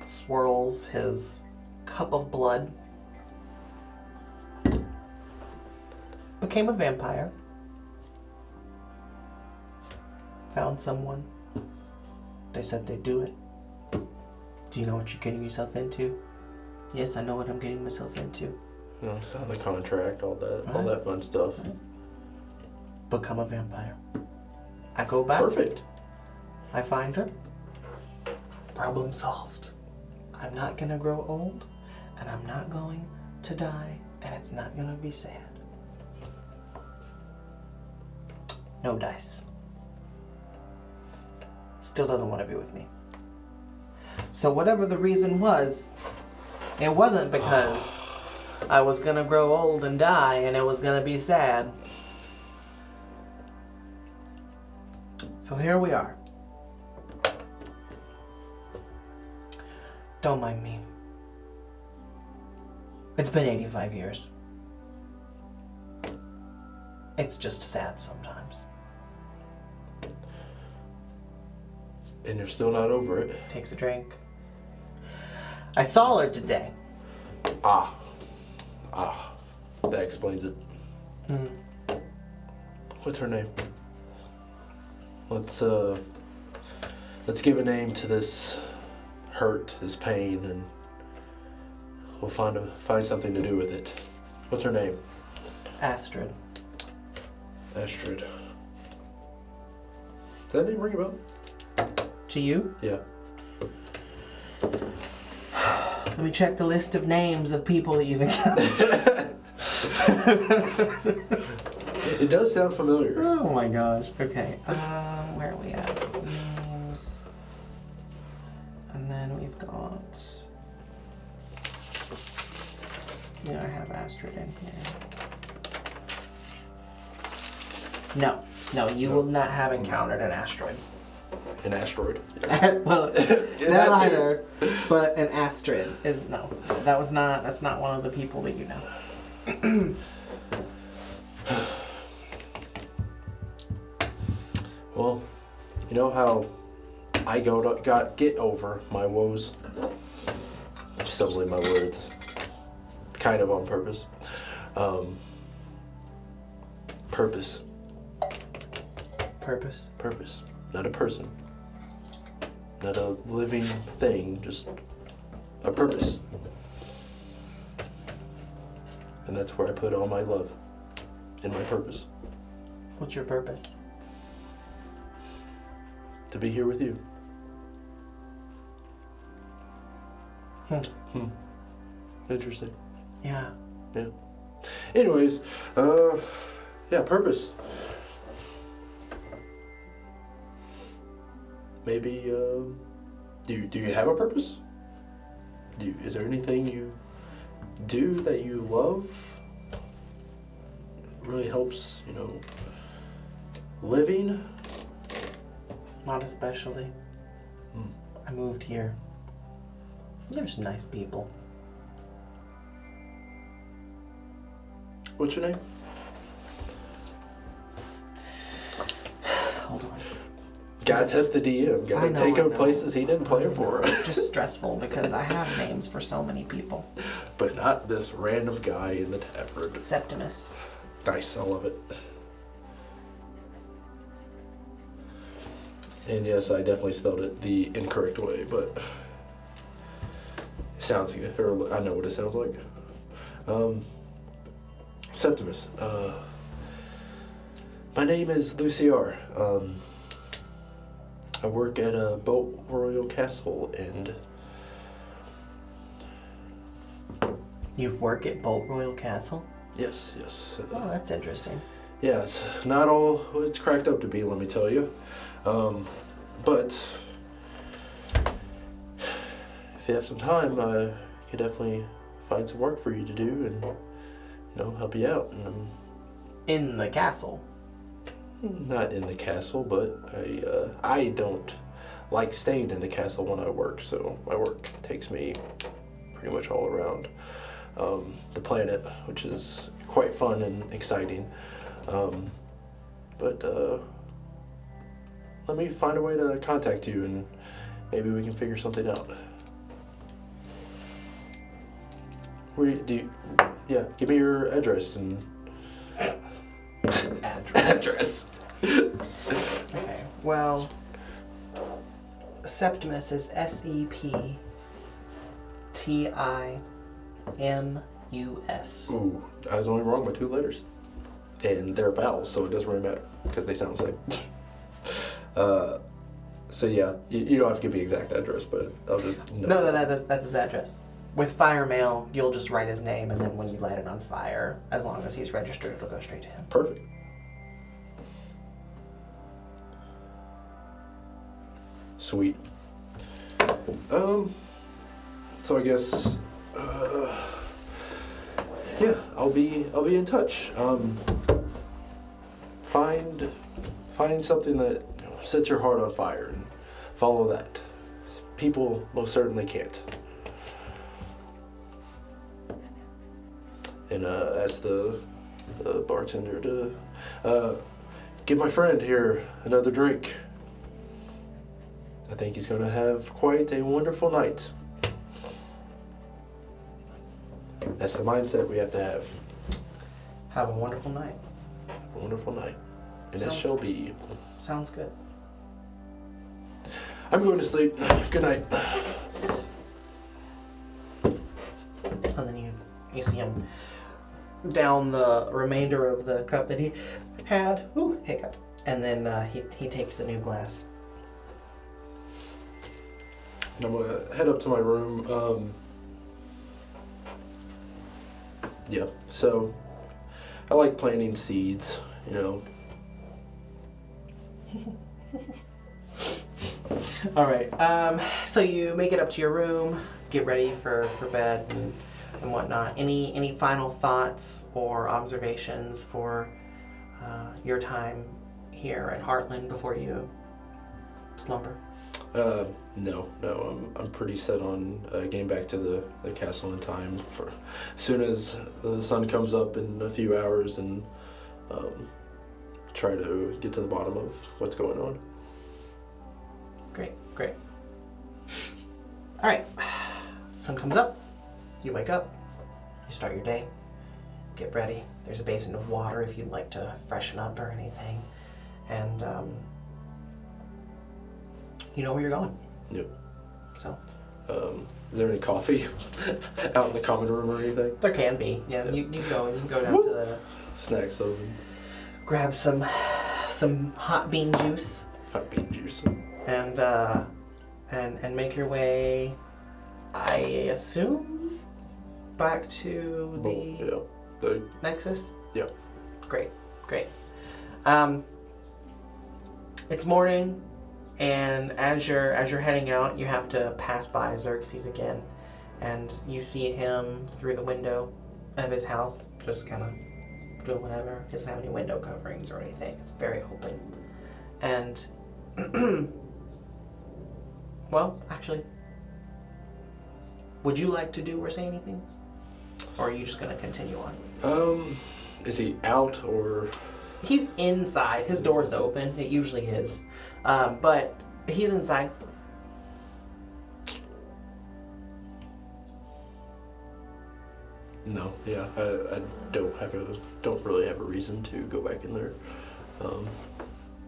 swirls his cup of blood. Became a vampire. Found someone. They said they'd do it. Do you know what you're getting yourself into? Yes, I know what I'm getting myself into. You know, sign the contract, all that fun stuff. Become a vampire. I go back. Perfect. I find her. Problem solved. I'm not gonna grow old, and I'm not going to die, and it's not gonna be sad. No dice. Still doesn't want to be with me. So whatever the reason was, it wasn't because I was gonna grow old and die and it was gonna be sad. So here we are. Don't mind me. It's been 85 years. It's just sad sometimes. And you're still not over it. Takes a drink. I saw her today. Ah. That explains it. What's her name? Let's give a name to this hurt, this pain, and we'll find something to do with it. What's her name? Astrid. Astrid. Does that name ring a bell? To you? Yeah. Let me check the list of names of people that you've encountered. It does sound familiar. Oh my gosh. Okay. Where are we at? Names. And then we've got. Yeah, I have Astrid in here. No, you will not have encountered an Astrid. An asteroid. Well, Yeah, not either. But an Astrid is no. That's not one of the people that you know. Well, you know how I get over my woes? I'm stumbling my words. Kind of on purpose. Purpose. Purpose. Purpose. Not a person. Not a living thing, just a purpose. And that's where I put all my love. In my purpose. What's your purpose? To be here with you. Interesting. Yeah. Yeah. Anyways, yeah, purpose. Maybe, do you have a purpose? Is there anything you do that you love? It really helps, living? Not especially. I moved here. There's nice people. What's your name? Hold on. Gotta test the DM. Gotta take him places he didn't plan for. It's just stressful because I have names for so many people. But not this random guy in the tavern. Septimus. Nice, I love it. And yes, I definitely spelled it the incorrect way, but it sounds good, or I know what it sounds like. Septimus. My name is Lusiar. I work at a Boat Royal Castle, and You work at Bolt Royal Castle? Yes, yes. Oh, that's interesting. Yeah, it's not all what it's cracked up to be, let me tell you. But if you have some time, I could definitely find some work for you to do and, help you out. And In the castle? not in the castle, but I don't like staying in the castle when I work, so my work takes me pretty much all around the planet, which is quite fun and exciting. But let me find a way to contact you and maybe we can figure something out. Give me your address and... Address. Okay, well, Septimus is Septimus. Ooh, I was only wrong by 2 letters. And they're vowels, so it doesn't really matter, because they sound the same. So yeah, you don't have to give me the exact address, but I'll just... No, that's his address. With fire mail, you'll just write his name, and then when you light it on fire, as long as he's registered, it'll go straight to him. Perfect. Sweet. So I guess, yeah, I'll be in touch. Find something that sets your heart on fire and follow that. People most certainly can't. And ask the bartender to give my friend here another drink. I think he's going to have quite a wonderful night. That's the mindset we have to have. Have a wonderful night. A wonderful night. And it Sounds- shall be. Sounds good. I'm going to sleep. Good night. And then you see him down the remainder of the cup that he had. Ooh, hiccup. And then he takes the new glass. And I'm going to head up to my room. Yeah, so I like planting seeds, All right. So you make it up to your room, get ready for bed and whatnot. Any final thoughts or observations for your time here at Heartland before you slumber? No, I'm pretty set on getting back to the castle in time for as soon as the sun comes up in a few hours and try to get to the bottom of what's going on. Great. All right. Sun comes up. You wake up. You start your day. Get ready. There's a basin of water if you'd like to freshen up or anything. And you know where you're going. Yep. So Is there any coffee out in the common room or anything? there can be. Yeah, you go down to the Snacks oven. grab some hot bean juice Hot bean juice. and make your way, I assume, back to the Nexus. Yeah. Great. It's morning, and as you're heading out, you have to pass by Xerxes again, and you see him through the window of his house, just kind of doing whatever. He doesn't have any window coverings or anything. It's very open, and well, actually, would you like to do or say anything, or are you just gonna continue on? Is he out or? He's inside. His door is open. It usually is. But he's inside. No, yeah, I don't really have a reason to go back in there.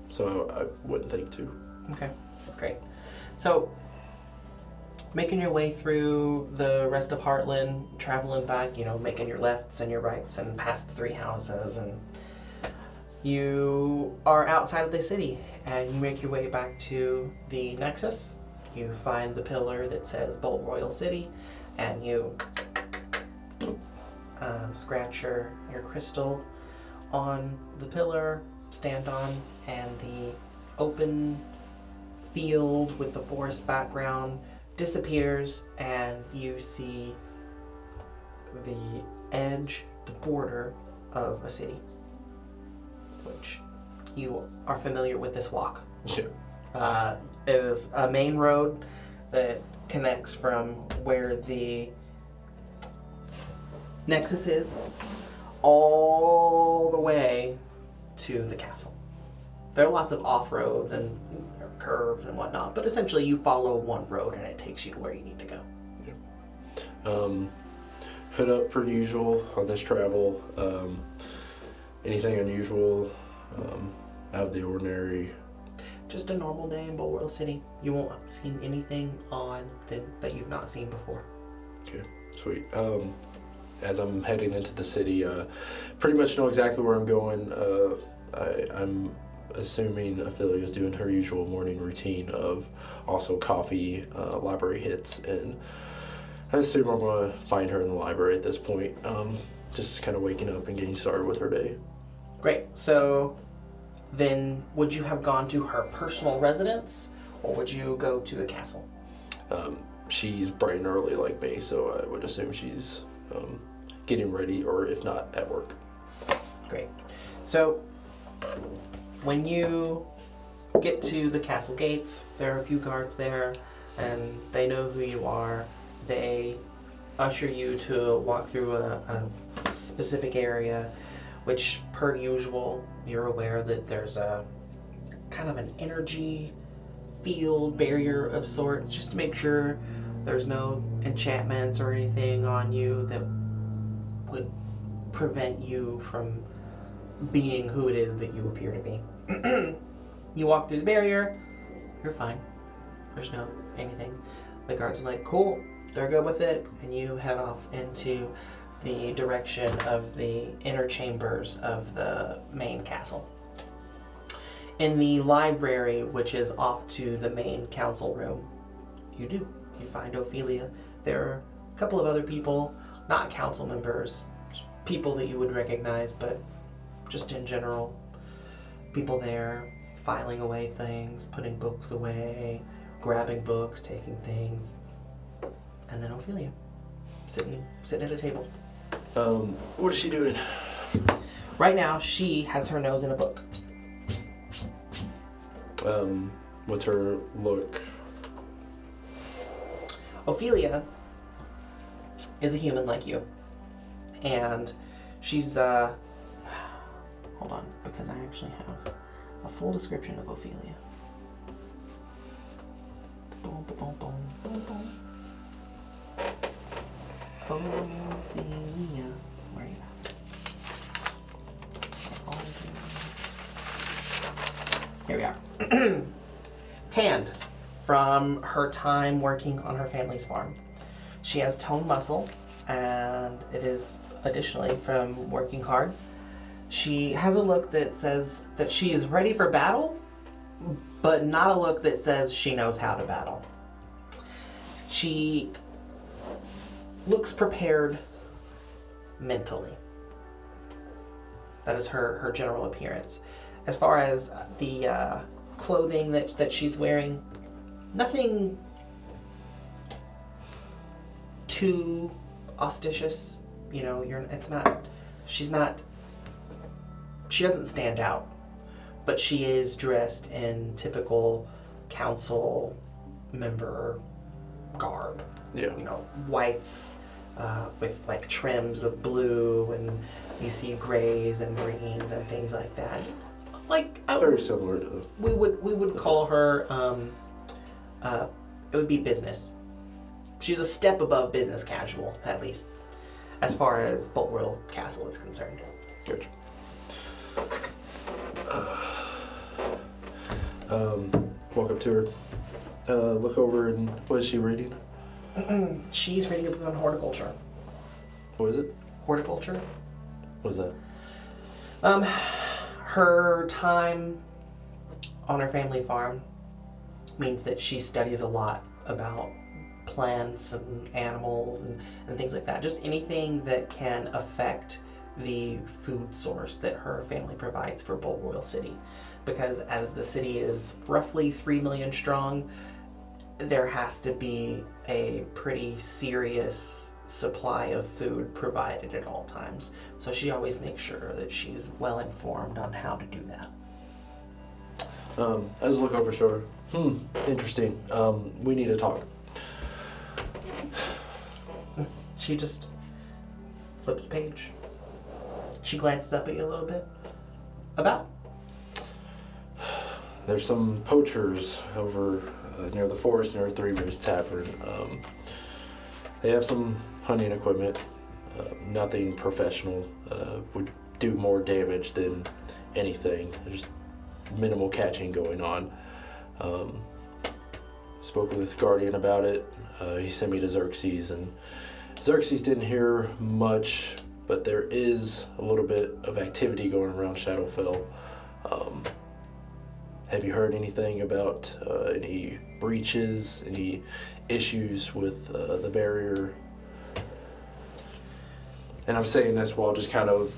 So I wouldn't think to. Okay, great. So, making your way through the rest of Heartland, traveling back, making your lefts and your rights and past the 3 houses, and you are outside of the city, and you make your way back to the Nexus. You find the pillar that says Bolt Royal City, and you scratch your crystal on the pillar, stand on, and the open field with the forest background disappears, and you see the edge, the border of a city, which you are familiar with this walk. Yeah. It is a main road that connects from where the Nexus is all the way to the castle. There are lots of off-roads and curves and whatnot, but essentially you follow one road and it takes you to where you need to go. Yeah. Hood up per usual on this travel. Anything unusual, out of the ordinary? Just a normal day in Bulworth City. You won't have seen anything odd that you've not seen before. Okay, sweet. As I'm heading into the city, pretty much know exactly where I'm going. I'm assuming Ophelia's doing her usual morning routine of also coffee, library hits, and I assume I'm going to find her in the library at this point. Just kind of waking up and getting started with her day. Great. So then would you have gone to her personal residence or would you go to the castle? She's bright and early like me, so I would assume she's getting ready, or if not, at work. Great. So when you get to the castle gates, there are a few guards there and they know who you are. They usher you to walk through a specific area, which per usual, you're aware that there's a kind of an energy field barrier of sorts, just to make sure there's no enchantments or anything on you that would prevent you from being who it is that you appear to be. You walk through the barrier, you're fine. There's no anything. The guards are like, cool, they're good with it, and you head off into the direction of the inner chambers of the main castle. In the library, which is off to the main council room, you find Ophelia. There are a couple of other people, not council members, people that you would recognize, but just in general, people there filing away things, putting books away, grabbing books, taking things, and then Ophelia sitting at a table. What is she doing? Right now, she has her nose in a book. What's her look? Ophelia is a human like you, and she's hold on, because I actually have a full description of Ophelia. Boom, boom, boom, boom, boom. Ophelia, where are you at? That's all I do. Here we are. Tanned from her time working on her family's farm. She has toned muscle, and it is additionally from working hard. She has a look that says that she is ready for battle, but not a look that says she knows how to battle. She looks prepared mentally. That is her general appearance. As far as the clothing that she's wearing, nothing too ostentatious. You know, she doesn't stand out, but she is dressed in typical council member garb. Yeah. You know, whites with like trims of blue, and you see grays and greens and things like that. Like Very similar to. we would call her it would be business. She's a step above business casual, at least, as far as Boltwell Castle is concerned. Gotcha. Walk up to her, look over, and what is she reading? She's reading a book on horticulture. What is it? Horticulture? What is that? Her time on her family farm means that she studies a lot about plants and animals and things like that. Just anything that can affect the food source that her family provides for Bolt Royal City. Because as the city is roughly 3 million strong, there has to be a pretty serious supply of food provided at all times. So she always makes sure that she's well informed on how to do that. I just look over her shoulder. Interesting. We need to talk. She just flips a page. She glances up at you a little bit. About? There's some poachers over near the forest, near Three Rivers Tavern. They have some hunting equipment. Nothing professional. Would do more damage than anything. There's minimal catching going on. Spoke with Guardian about it. He sent me to Xerxes, and Xerxes didn't hear much, but there is a little bit of activity going around Shadowfell. Have you heard anything about any breaches, any issues with the barrier? And I'm saying this while just kind of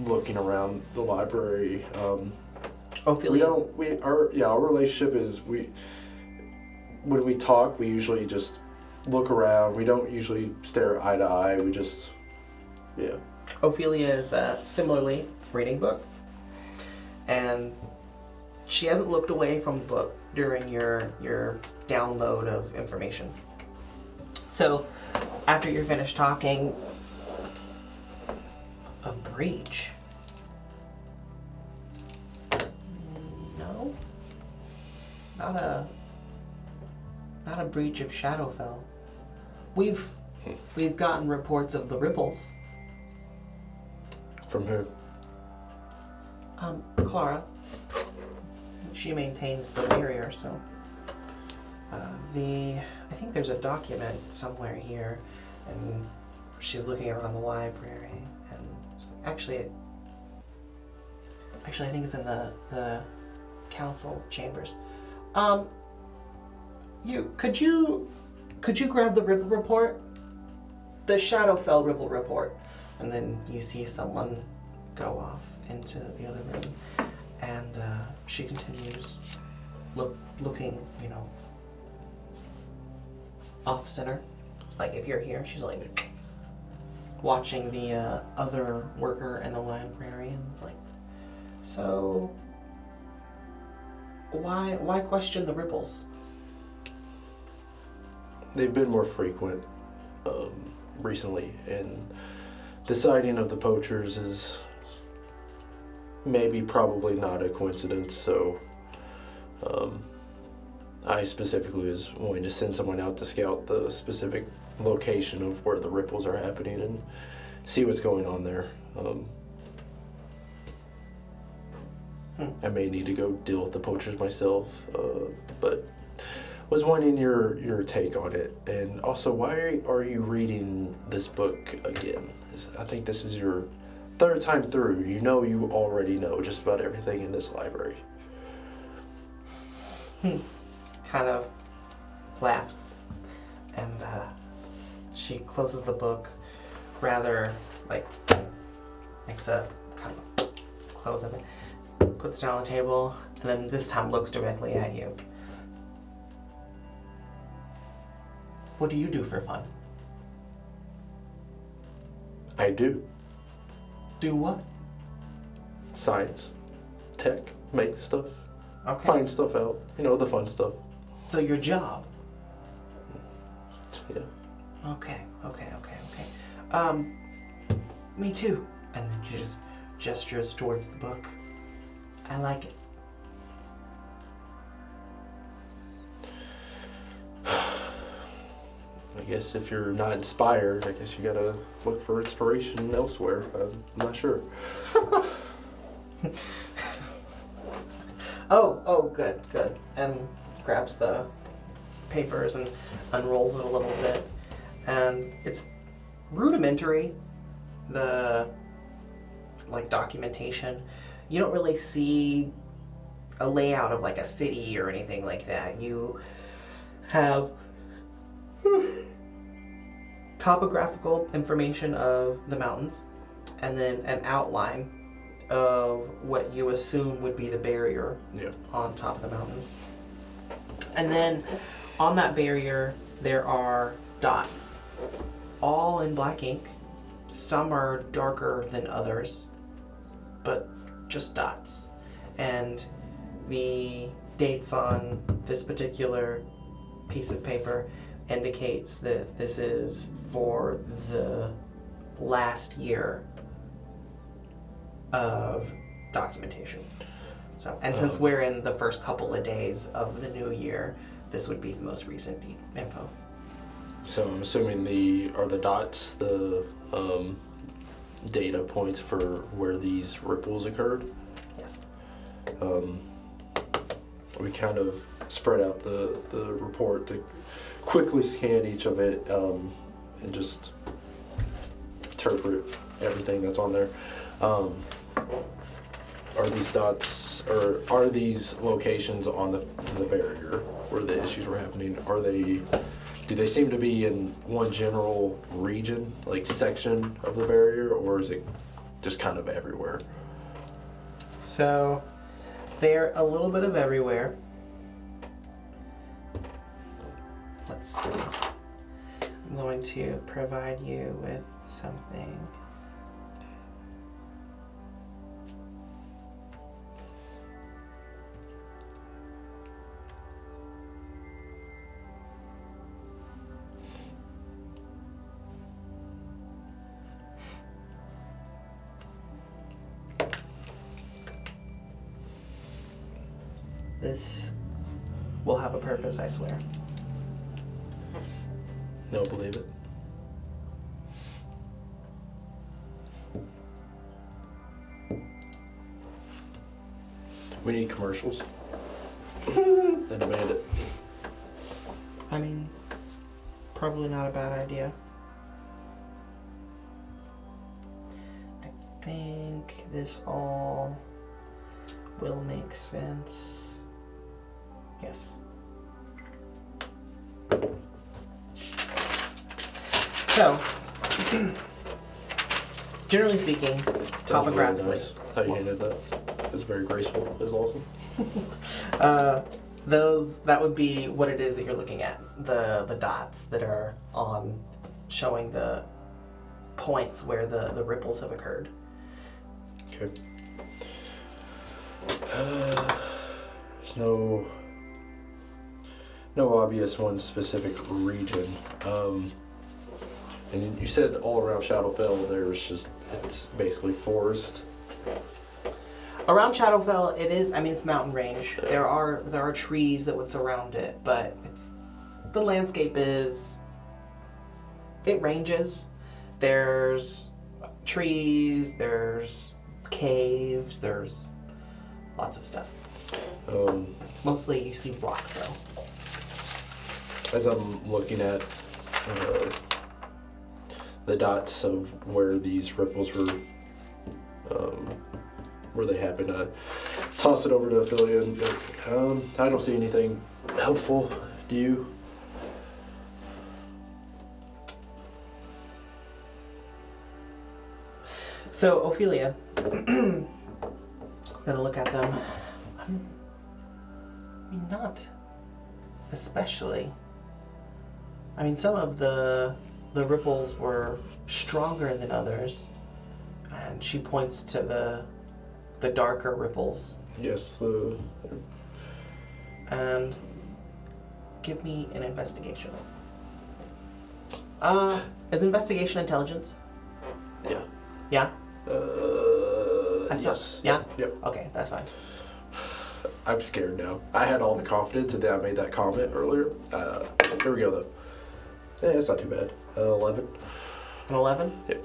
looking around the library. Our relationship is when we talk, we usually just look around. We don't usually stare eye to eye. We just, yeah. Ophelia is similarly reading book, and she hasn't looked away from the book during your download of information. So, after you're finished talking, a breach? No, not a breach of Shadowfell. We've gotten reports of the ripples. From who? Clara. She maintains the barrier, so I think there's a document somewhere here, and she's looking around the library, and actually I think it's in the council chambers. Could you grab the Ripple report, the Shadowfell Ripple report, and then you see someone go off into the other room. And she continues looking, off center. Like if you're here, she's like watching the other worker in the library, and it's like, so why question the ripples? They've been more frequent recently, and the sighting of the poachers is probably not a coincidence, so I specifically was wanting to send someone out to scout the specific location of where the ripples are happening and see what's going on there. I may need to go deal with the poachers myself, but was wanting your take on it. And also, why are you reading this book again? I think this is your third time through. You already know just about everything in this library. Kind of laughs, and she closes the book, rather like makes a kind of close of it, puts it down on the table, and then this time looks directly at you. What do you do for fun? I do. Do what? Science, tech, make stuff, Okay. find stuff out, the fun stuff. So your job? Yeah. Okay. Me too. And then she just gestures towards the book. I like it. I guess if you're not inspired, I guess you gotta look for inspiration elsewhere. I'm not sure. Oh, good. And grabs the papers and unrolls it a little bit. And it's rudimentary, the documentation. You don't really see a layout of like a city or anything like that. You have topographical information of the mountains, and then an outline of what you assume would be the barrier on top of the mountains. And then on that barrier, there are dots, all in black ink. Some are darker than others, but just dots. And the dates on this particular piece of paper indicates that this is for the last year of documentation. So, and since we're in the first couple of days of the new year, this would be the most recent info. So I'm assuming the dots the data points for where these ripples occurred. Yes. We kind of spread out the report to quickly scan each of it and just interpret everything that's on there. Are these dots, or are these locations on the barrier where the issues were happening? Do they seem to be in one general region, like section of the barrier, or is it just kind of everywhere? So they're a little bit of everywhere. Let's see. I'm going to provide you with something. This will have a purpose, I swear. No, believe it. We need commercials. Then demand it. I mean, probably not a bad idea. I think this all will make sense. Yes. So, generally speaking, topographically. Really nice how you handed that. It's very graceful. It's awesome. That would be what it is that you're looking at. The dots that are on showing the points where the ripples have occurred. Okay. There's no obvious one specific region. And you said all around Shadowfell it's basically forest. Around Shadowfell, it's mountain range. There are trees that would surround it, but the landscape it ranges. There's trees, there's caves, there's lots of stuff. Mostly you see rock though. As I'm looking at the dots of where these ripples were, where they happen, toss it over to Ophelia and go, I don't see anything helpful. Do you? So Ophelia is gonna look at them. I mean, not especially. I mean, some of the ripples were stronger than others, and she points to the darker ripples. Yes, And give me an investigation. Is investigation intelligence? Yeah. Yeah? Yes. Yeah? Yep. Okay, that's fine. I'm scared now. I had all the confidence, and then I made that comment earlier. Here we go, though. Yeah, it's not too bad. 11. An 11? Yep.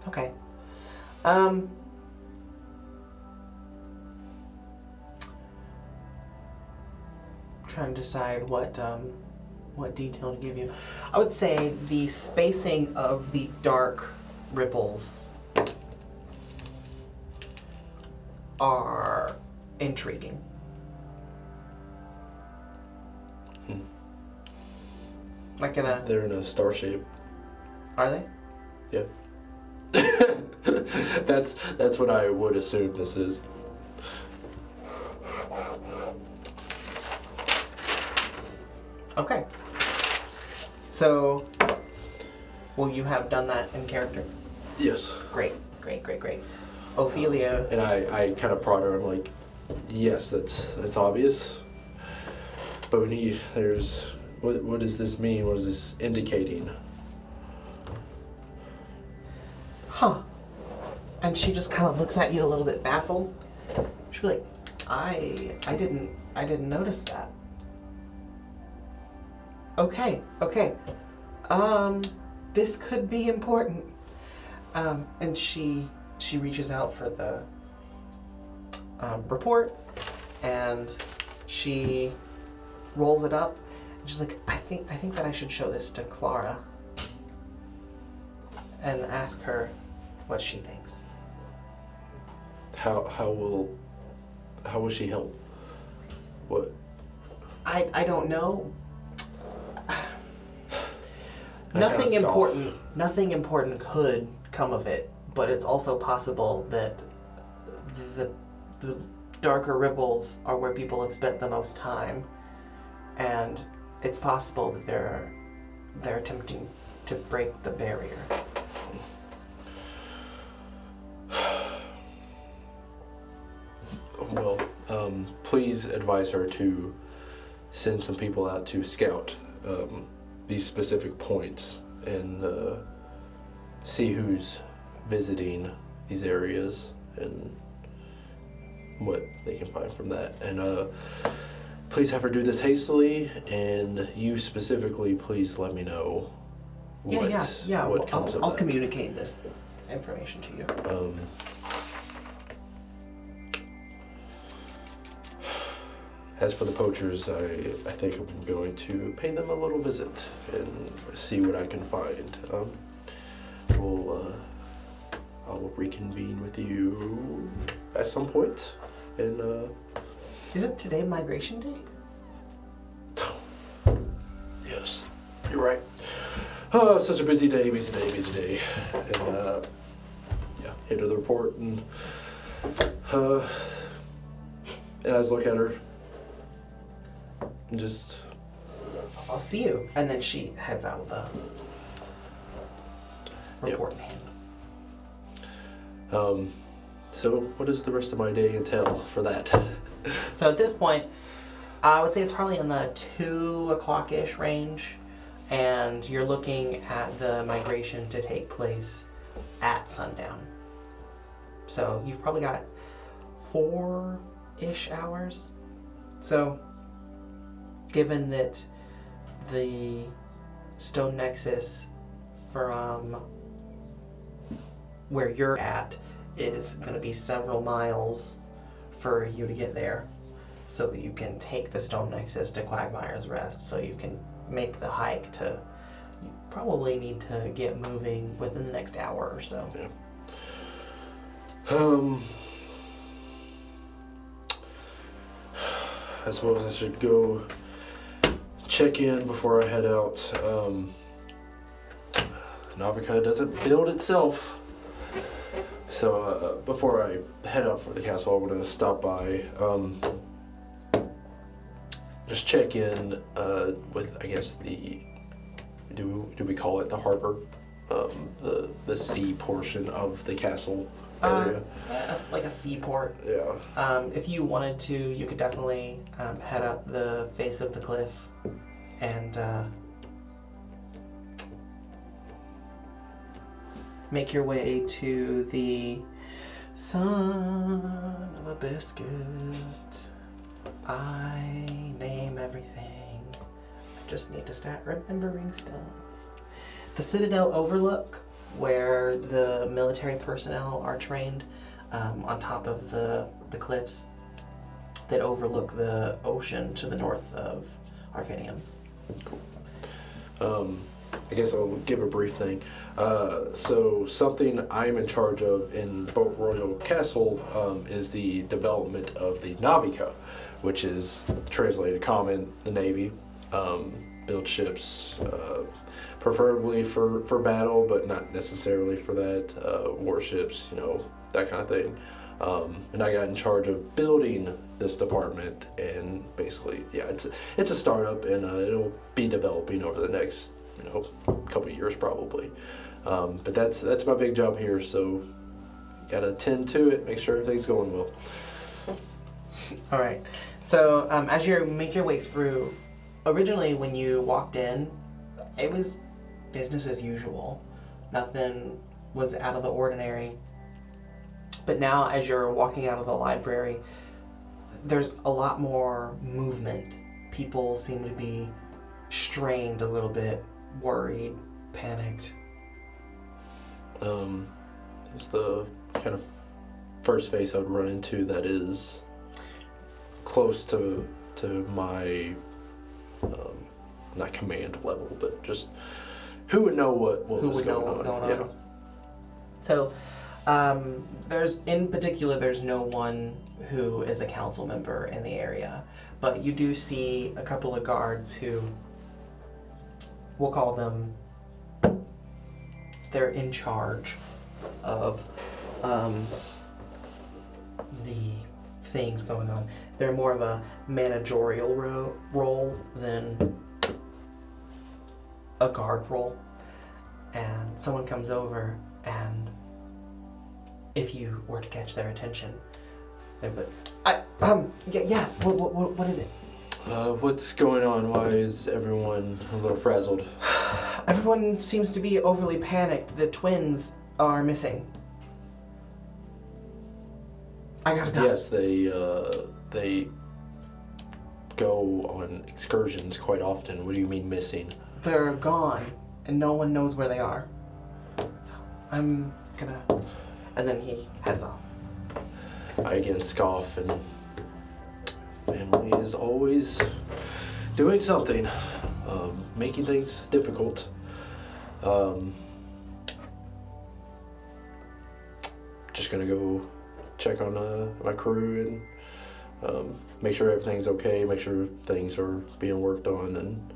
Okay. Trying to decide what detail to give you. I would say the spacing of the dark ripples are intriguing. Like in a... They're in a star shape. Are they? Yeah. That's what I would assume this is. Okay. So, will you have done that in character? Yes. Great. Ophelia. And I kind of prod her. I'm like, yes, that's obvious. Boney, there's what does this mean? What is this indicating? Huh. And she just kind of looks at you a little bit baffled. She'll be like, I didn't notice that. Okay. This could be important. And she reaches out for the report, and she rolls it up. And she's like, I think that I should show this to Clara and ask her what she thinks. How will she help? What? I don't know. Nothing important could come of it, but it's also possible that the darker ripples are where people have spent the most time, and it's possible that they're attempting to break the barrier. Well, please advise her to send some people out to scout these specific points and see who's visiting these areas and what they can find from that. And please have her do this hastily, and you specifically, please let me know what comes of that. I'll communicate this information to you. As for the poachers, I think I'm going to pay them a little visit and see what I can find. I'll reconvene with you at some point. And Isn't today migration day? Yes, you're right. Oh, such a busy day. And into the report, and I just look at her. Just, I'll see you. And then she heads out with the report in hand. So what does the rest of my day entail for that? So at this point, I would say it's probably in the 2 o'clock-ish range, and you're looking at the migration to take place at sundown. So you've probably got 4-ish hours. So given that the stone nexus from where you're at is going to be several miles for you to get there, so that you can take the stone nexus to Quagmire's Rest, so you can make the hike to, you probably need to get moving within the next hour or so. Yeah. I suppose I should go check in before I head out. Navica doesn't build itself. So before I head out for the castle, I'm going to stop by, just check in with, I guess, do we call it the harbor? The sea portion of the castle area. Like a seaport. Yeah. If you wanted to, you could definitely head up the face of the cliff and make your way to the son of a biscuit. I name everything. I just need to start remembering stuff. The Citadel Overlook, where the military personnel are trained, on top of the cliffs that overlook the ocean to the north of Arfynium. Cool. I guess I'll give a brief thing. So something I'm in charge of in Boat Royal Castle is the development of the Navica, which is translated common, the Navy. build ships, preferably for battle, but not necessarily for that. Warships, that kind of thing. And I got in charge of building this department, and basically, it's a startup, and it'll be developing over the next, couple of years probably. But that's my big job here, so gotta tend to it, make sure everything's going well. All right. So as you make your way through, originally when you walked in, it was business as usual. Nothing was out of the ordinary. But now as you're walking out of the library, there's a lot more movement. People seem to be strained a little bit, worried, panicked. There's the kind of first face I would run into that is close to my not command level, but just who would know what was going on. Yeah. So there's no one who is a council member in the area, but you do see a couple of guards who, we'll call them, they're in charge of the things going on. They're more of a managerial role than a guard role. And someone comes over, and if you were to catch their attention, they would, yes, what is it? What's going on? Why is everyone a little frazzled? Everyone seems to be overly panicked. The twins are missing. I gotta go. Yes, they go on excursions quite often. What do you mean missing? They're gone, and no one knows where they are. So I'm gonna... And then he heads off. I again scoff, and family is always doing something, making things difficult. Just gonna go check on my crew and make sure everything's okay, make sure things are being worked on, and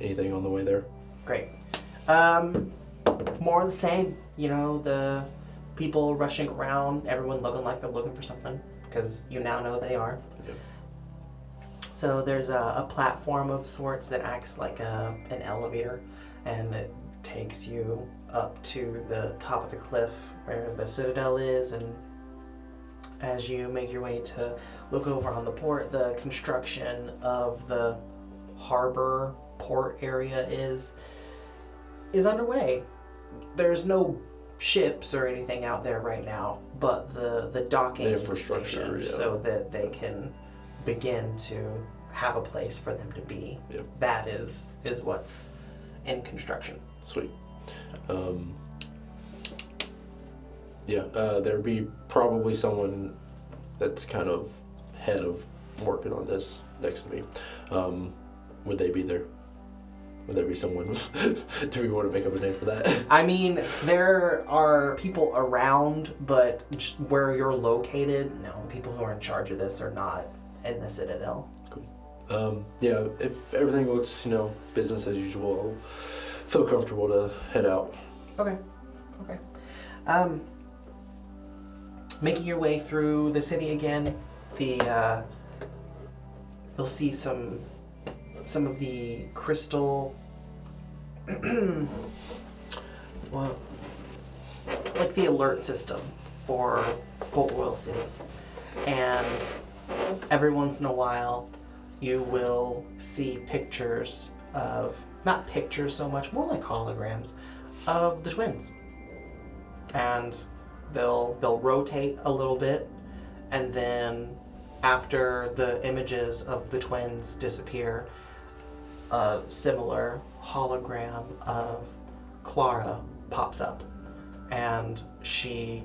anything on the way there. Great. More of the same, the people rushing around, everyone looking like they're looking for something, because you now know they are. Yep. So there's a platform of sorts that acts like an elevator, and it takes you up to the top of the cliff where the citadel is, and as you make your way to look over on the port, the construction of the harbor port area is underway. There's no ships or anything out there right now, but the docking infrastructure, stations, so that they can begin to have a place for them to be. Yep. That is what's in construction. Sweet. There'd be probably someone that's kind of head of working on this next to me. Would they be there? Would there be someone? Do we want to make up a name for that? I mean, there are people around, but just where you're located, no, the people who are in charge of this are not in the Citadel. Cool. If everything looks, business as usual, I'll feel comfortable to head out. Okay. Making your way through the city again, you'll see some of the crystal, well, like the alert system for Port Royal City. And every once in a while, you will see pictures of, not pictures so much, more like holograms, of the twins. And they'll rotate a little bit, and then after the images of the twins disappear, a similar hologram of Clara pops up, and she,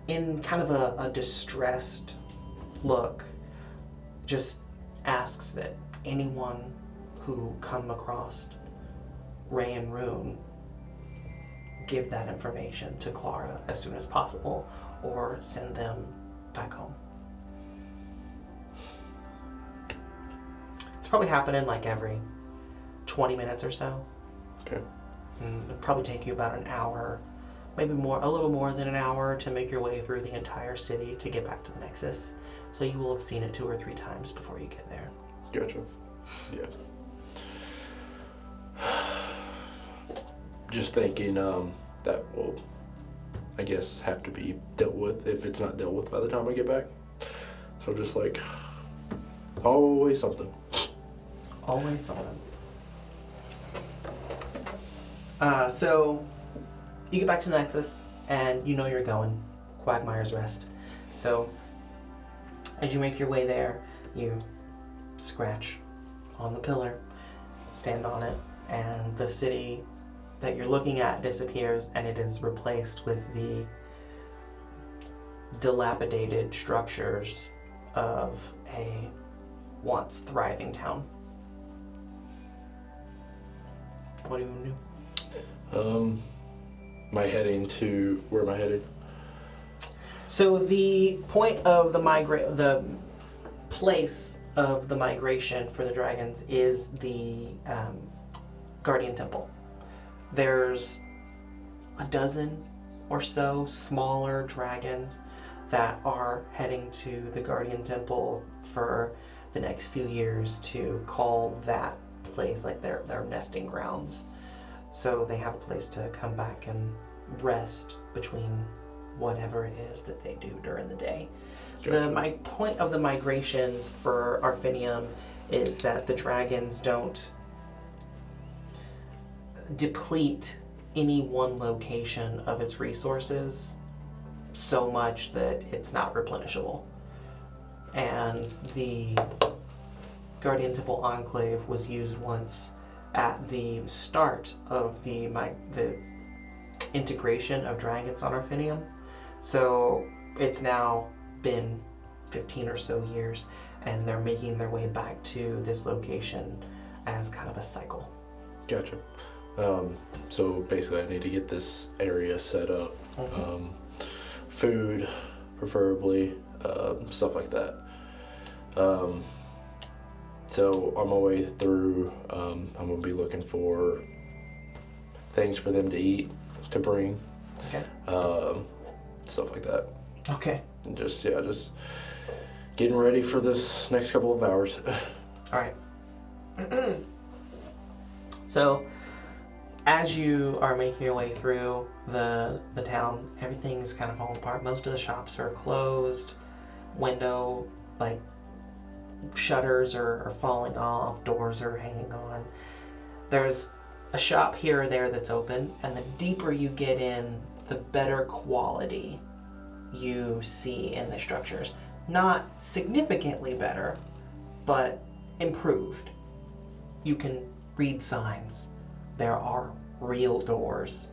in kind of a distressed look, just asks that anyone who come across Ray and Rune give that information to Clara as soon as possible, or send them back home. It's probably happening like every 20 minutes or so. Okay. And it'll probably take you about an hour, maybe more, a little more than an hour to make your way through the entire city to get back to the Nexus. So you will have seen it 2 or 3 times before you get there. Gotcha. Yeah. Just thinking that will, I guess, have to be dealt with if it's not dealt with by the time I get back. So just like, always something. Always something. So you get back to the Nexus and you know you're going Quagmire's Rest. So as you make your way there, you scratch on the pillar, stand on it, and the city that you're looking at disappears, and it is replaced with the dilapidated structures of a once thriving town. What do you want to do? Am I heading to, where am I headed? So the point of the place of the migration for the dragons is the Guardian Temple. There's a dozen or so smaller dragons that are heading to the Guardian Temple for the next few years to call that place like their nesting grounds. So they have a place to come back and rest between whatever it is that they do during the day. Gotcha. My point of the migrations for Arfynium is that the dragons don't deplete any one location of its resources so much that it's not replenishable. And the Guardian Temple Enclave was used once at the start of the integration of dragons on Arfynium. So it's now been 15 or so years, and they're making their way back to this location as kind of a cycle. Gotcha. So basically I need to get this area set up. Mm-hmm. Food, preferably, stuff like that. So on my way through, I'm gonna be looking for things for them to eat, to bring, Okay. stuff like that. Okay. And just getting ready for this next couple of hours. All right. So, as you are making your way through the town, everything's kind of falling apart. Most of the shops are closed. Window, like, shutters are falling off. Doors are hanging on. There's a shop here or there that's open, and the deeper you get in, the better quality you see in the structures. Not significantly better, but improved. You can read signs. There are real doors.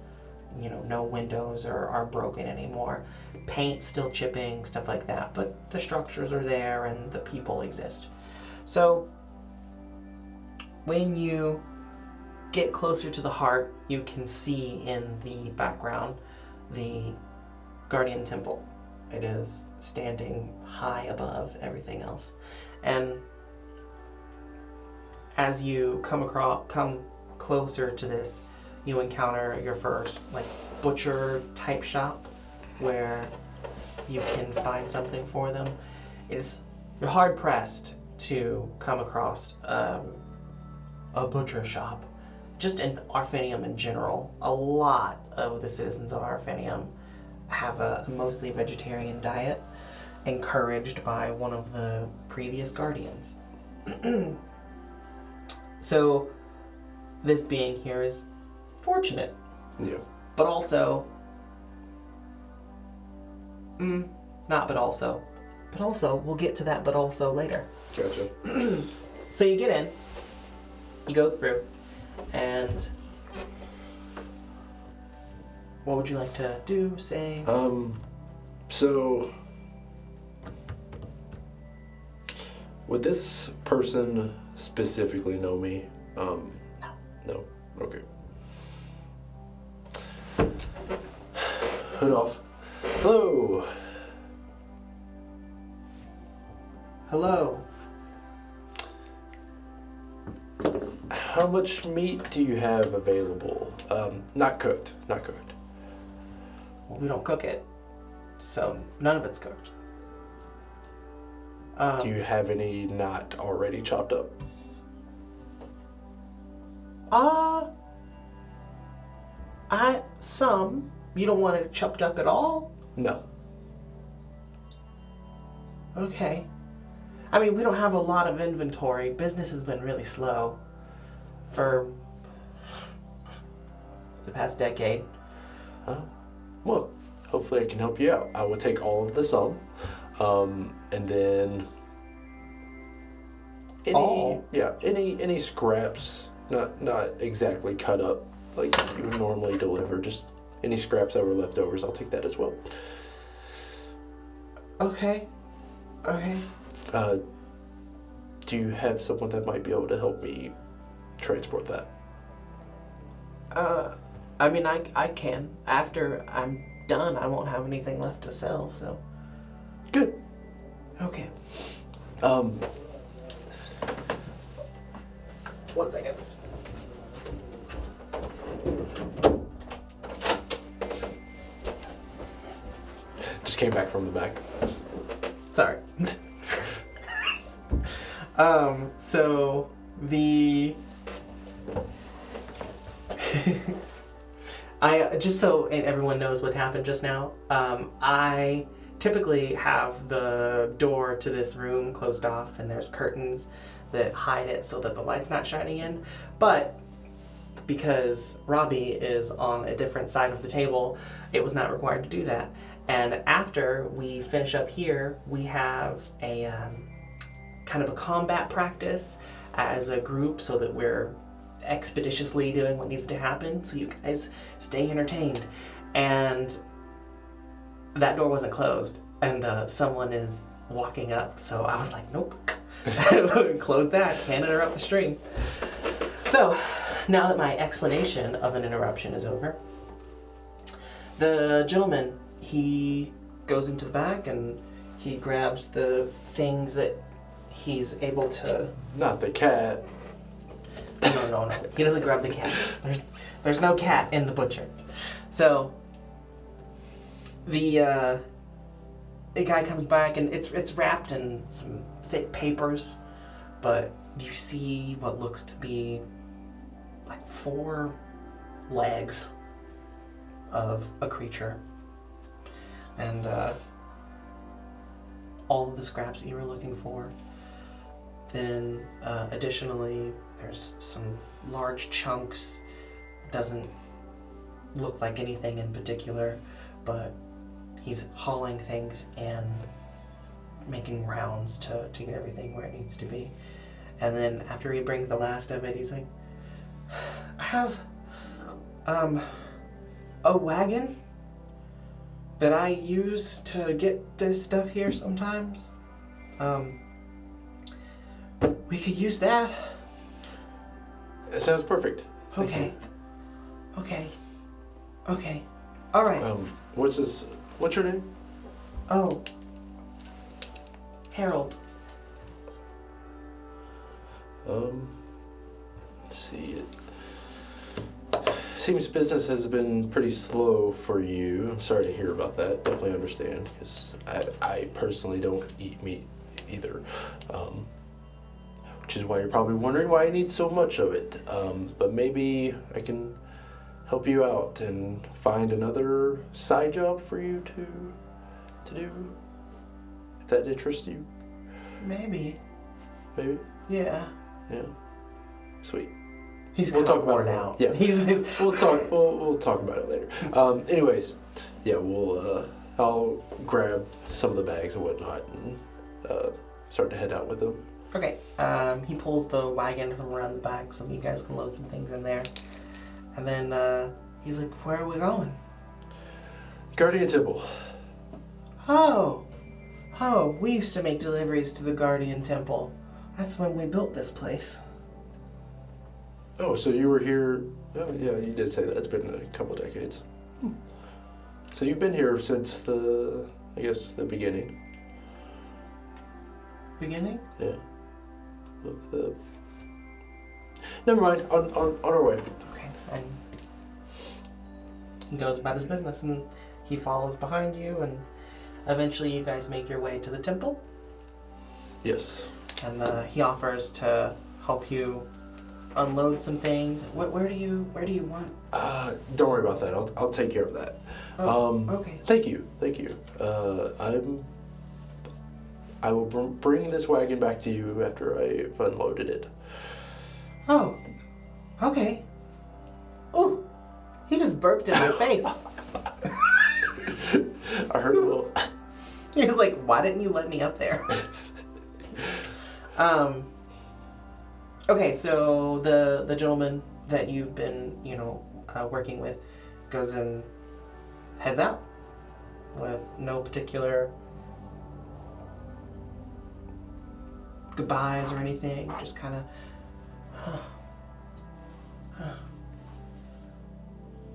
You know, no windows are broken anymore. Paint still chipping, stuff like that, but the structures are there and the people exist. So when you get closer to the heart, you can see in the background the Guardian Temple. It is standing high above everything else. And as you come closer to this, you encounter your first like butcher type shop where you can find something for them. You're hard pressed to come across a butcher shop. Just in Arfynium in general, a lot of the citizens of Arfynium have a mostly vegetarian diet, encouraged by one of the previous guardians. So this being here is fortunate. Yeah. But also, not but also. But also, we'll get to that but also later. Gotcha. So you get in, you go through, and what would you like to do, say? So would this person specifically know me? No. No? Okay. Hood off. Hello! Hello. How much meat do you have available? Not cooked. Not cooked. Well, we don't cook it, so none of it's cooked. Do you have any not already chopped up? Some. You don't want it chopped up at all? No. Okay. I mean, we don't have a lot of inventory. Business has been really slow for the past decade. Well, hopefully I can help you out. I will take all of the sum, and then any scraps, not exactly cut up like you would normally deliver, just any scraps that were leftovers, I'll take that as well. Okay. Do you have someone that might be able to help me transport that? I mean, I can. After I'm done, I won't have anything left to sell, so. Good. Okay. 1 second. Just came back from the back. Sorry. So the just so everyone knows what happened just now, I typically have the door to this room closed off and there's curtains that hide it so that the light's not shining in, but because Robbie is on a different side of the table, it was not required to do that. And after we finish up here, we have a kind of a combat practice as a group so that we're expeditiously doing what needs to happen so you guys stay entertained. And that door wasn't closed, and someone is walking up, so I was like, nope. Close that, can't interrupt the stream. So, now that my explanation of an interruption is over, the gentleman, he goes into the back and he grabs the things that he's able to... Not the cat. No. He doesn't grab the cat. There's no cat in the butcher. So, the guy comes back and it's wrapped in some thick papers, but you see what looks to be like 4 legs of a creature, and all of the scraps that you were looking for. Then additionally, there's some large chunks. Doesn't look like anything in particular, but he's hauling things and making rounds to get everything where it needs to be. And then after he brings the last of it, he's like, I have a wagon that I use to get this stuff here sometimes. We could use that. That sounds perfect. Okay. All right. What's your name? Oh. Harold. Let's see. It seems business has been pretty slow for you. I'm sorry to hear about that. Definitely understand, because I personally don't eat meat either. Which is why you're probably wondering why I need so much of it. But maybe I can help you out and find another side job for you to do, if that interests you. Maybe. Maybe? Yeah. Yeah. Sweet. We'll talk about it now. Yeah. We'll talk about it later. Anyways, yeah, I'll grab some of the bags and whatnot and start to head out with them. Okay. He pulls the wagon from around the back so you guys can load some things in there. And then he's like, where are we going? Guardian Temple. Oh, we used to make deliveries to the Guardian Temple. That's when we built this place. Oh, so you were here... Oh, yeah, you did say that. It's been a couple decades. So you've been here since the beginning. Beginning? Yeah. never mind. On our way. Okay. And he goes about his business, and he follows behind you, and eventually you guys make your way to the temple. Yes. And he offers to help you unload some things. Where do you want? Don't worry about that. I'll take care of that. Oh, okay. Thank you. I will bring this wagon back to you after I've unloaded it. Oh, okay. Oh, he just burped in my face. I heard a little. He was like, "Why didn't you let me up there?" Okay, so the gentleman that you've been, working with goes and heads out with no particular goodbyes or anything, just kind of,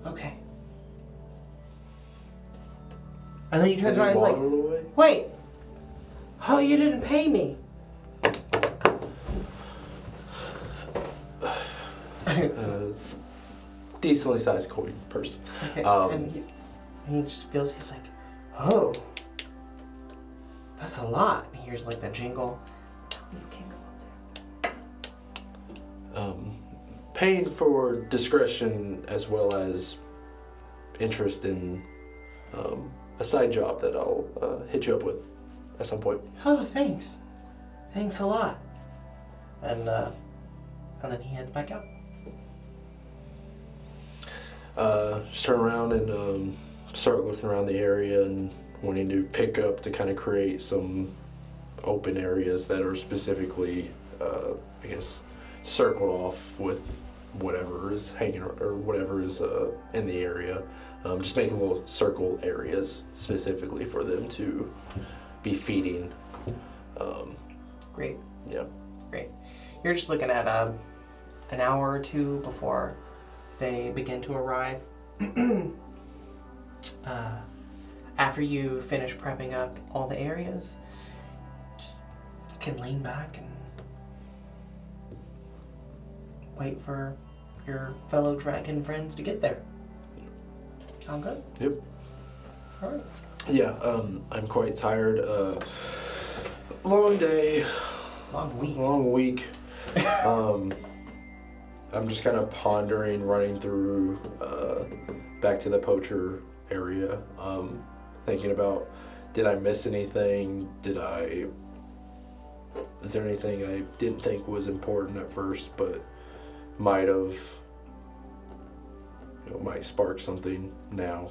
okay. And then he turns around and he's like, away? "Wait, oh, you didn't pay me." Decently sized coin purse. Okay, and he just feels, he's like, "Oh, that's a lot." And he hears like the jingle. You can't go up there. Paying for discretion as well as interest in a side job that I'll hit you up with at some point. Oh, thanks. Thanks a lot. And then he heads back out. Just turn around and start looking around the area and wanting to pick up to kind of create some open areas that are specifically, circled off with whatever is hanging or whatever is in the area. Just making little circle areas specifically for them to be feeding. Great. Yeah. Great. You're just looking at an hour or two before they begin to arrive. After you finish prepping up all the areas, just can lean back and wait for your fellow dragon friends to get there. Sound good? Yep. All right. Yeah. I'm quite tired. Long day. Long week. I'm just kind of pondering, running through back to the poacher area, thinking about, did I miss anything? Is there anything I didn't think was important at first, but might have, might spark something now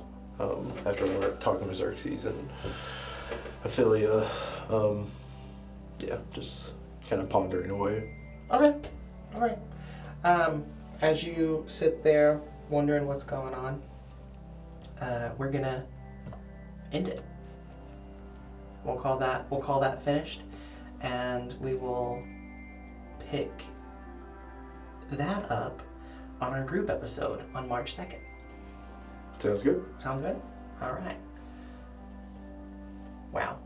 after talking with Xerxes and Ophelia. Just kind of pondering away. Okay. All right. As you sit there wondering what's going on, we're gonna end it. We'll call that finished, and we will pick that up on our group episode on March 2nd. Sounds good. Sounds good? All right. Wow.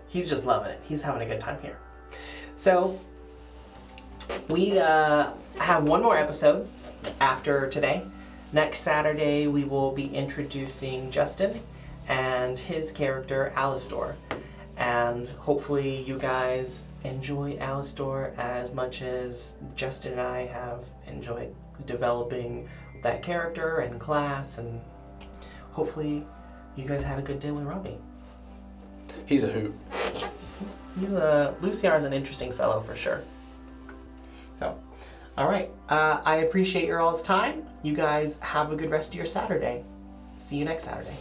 He's just loving it. He's having a good time here. So, we have one more episode after today. Next Saturday, we will be introducing Justin and his character, Alistor. And hopefully you guys enjoy Alistor as much as Justin and I have enjoyed developing that character and class. And hopefully you guys had a good day with Robbie. He's a hoot. Lusiar is an interesting fellow for sure. So, all right. I appreciate your all's time. You guys have a good rest of your Saturday. See you next Saturday.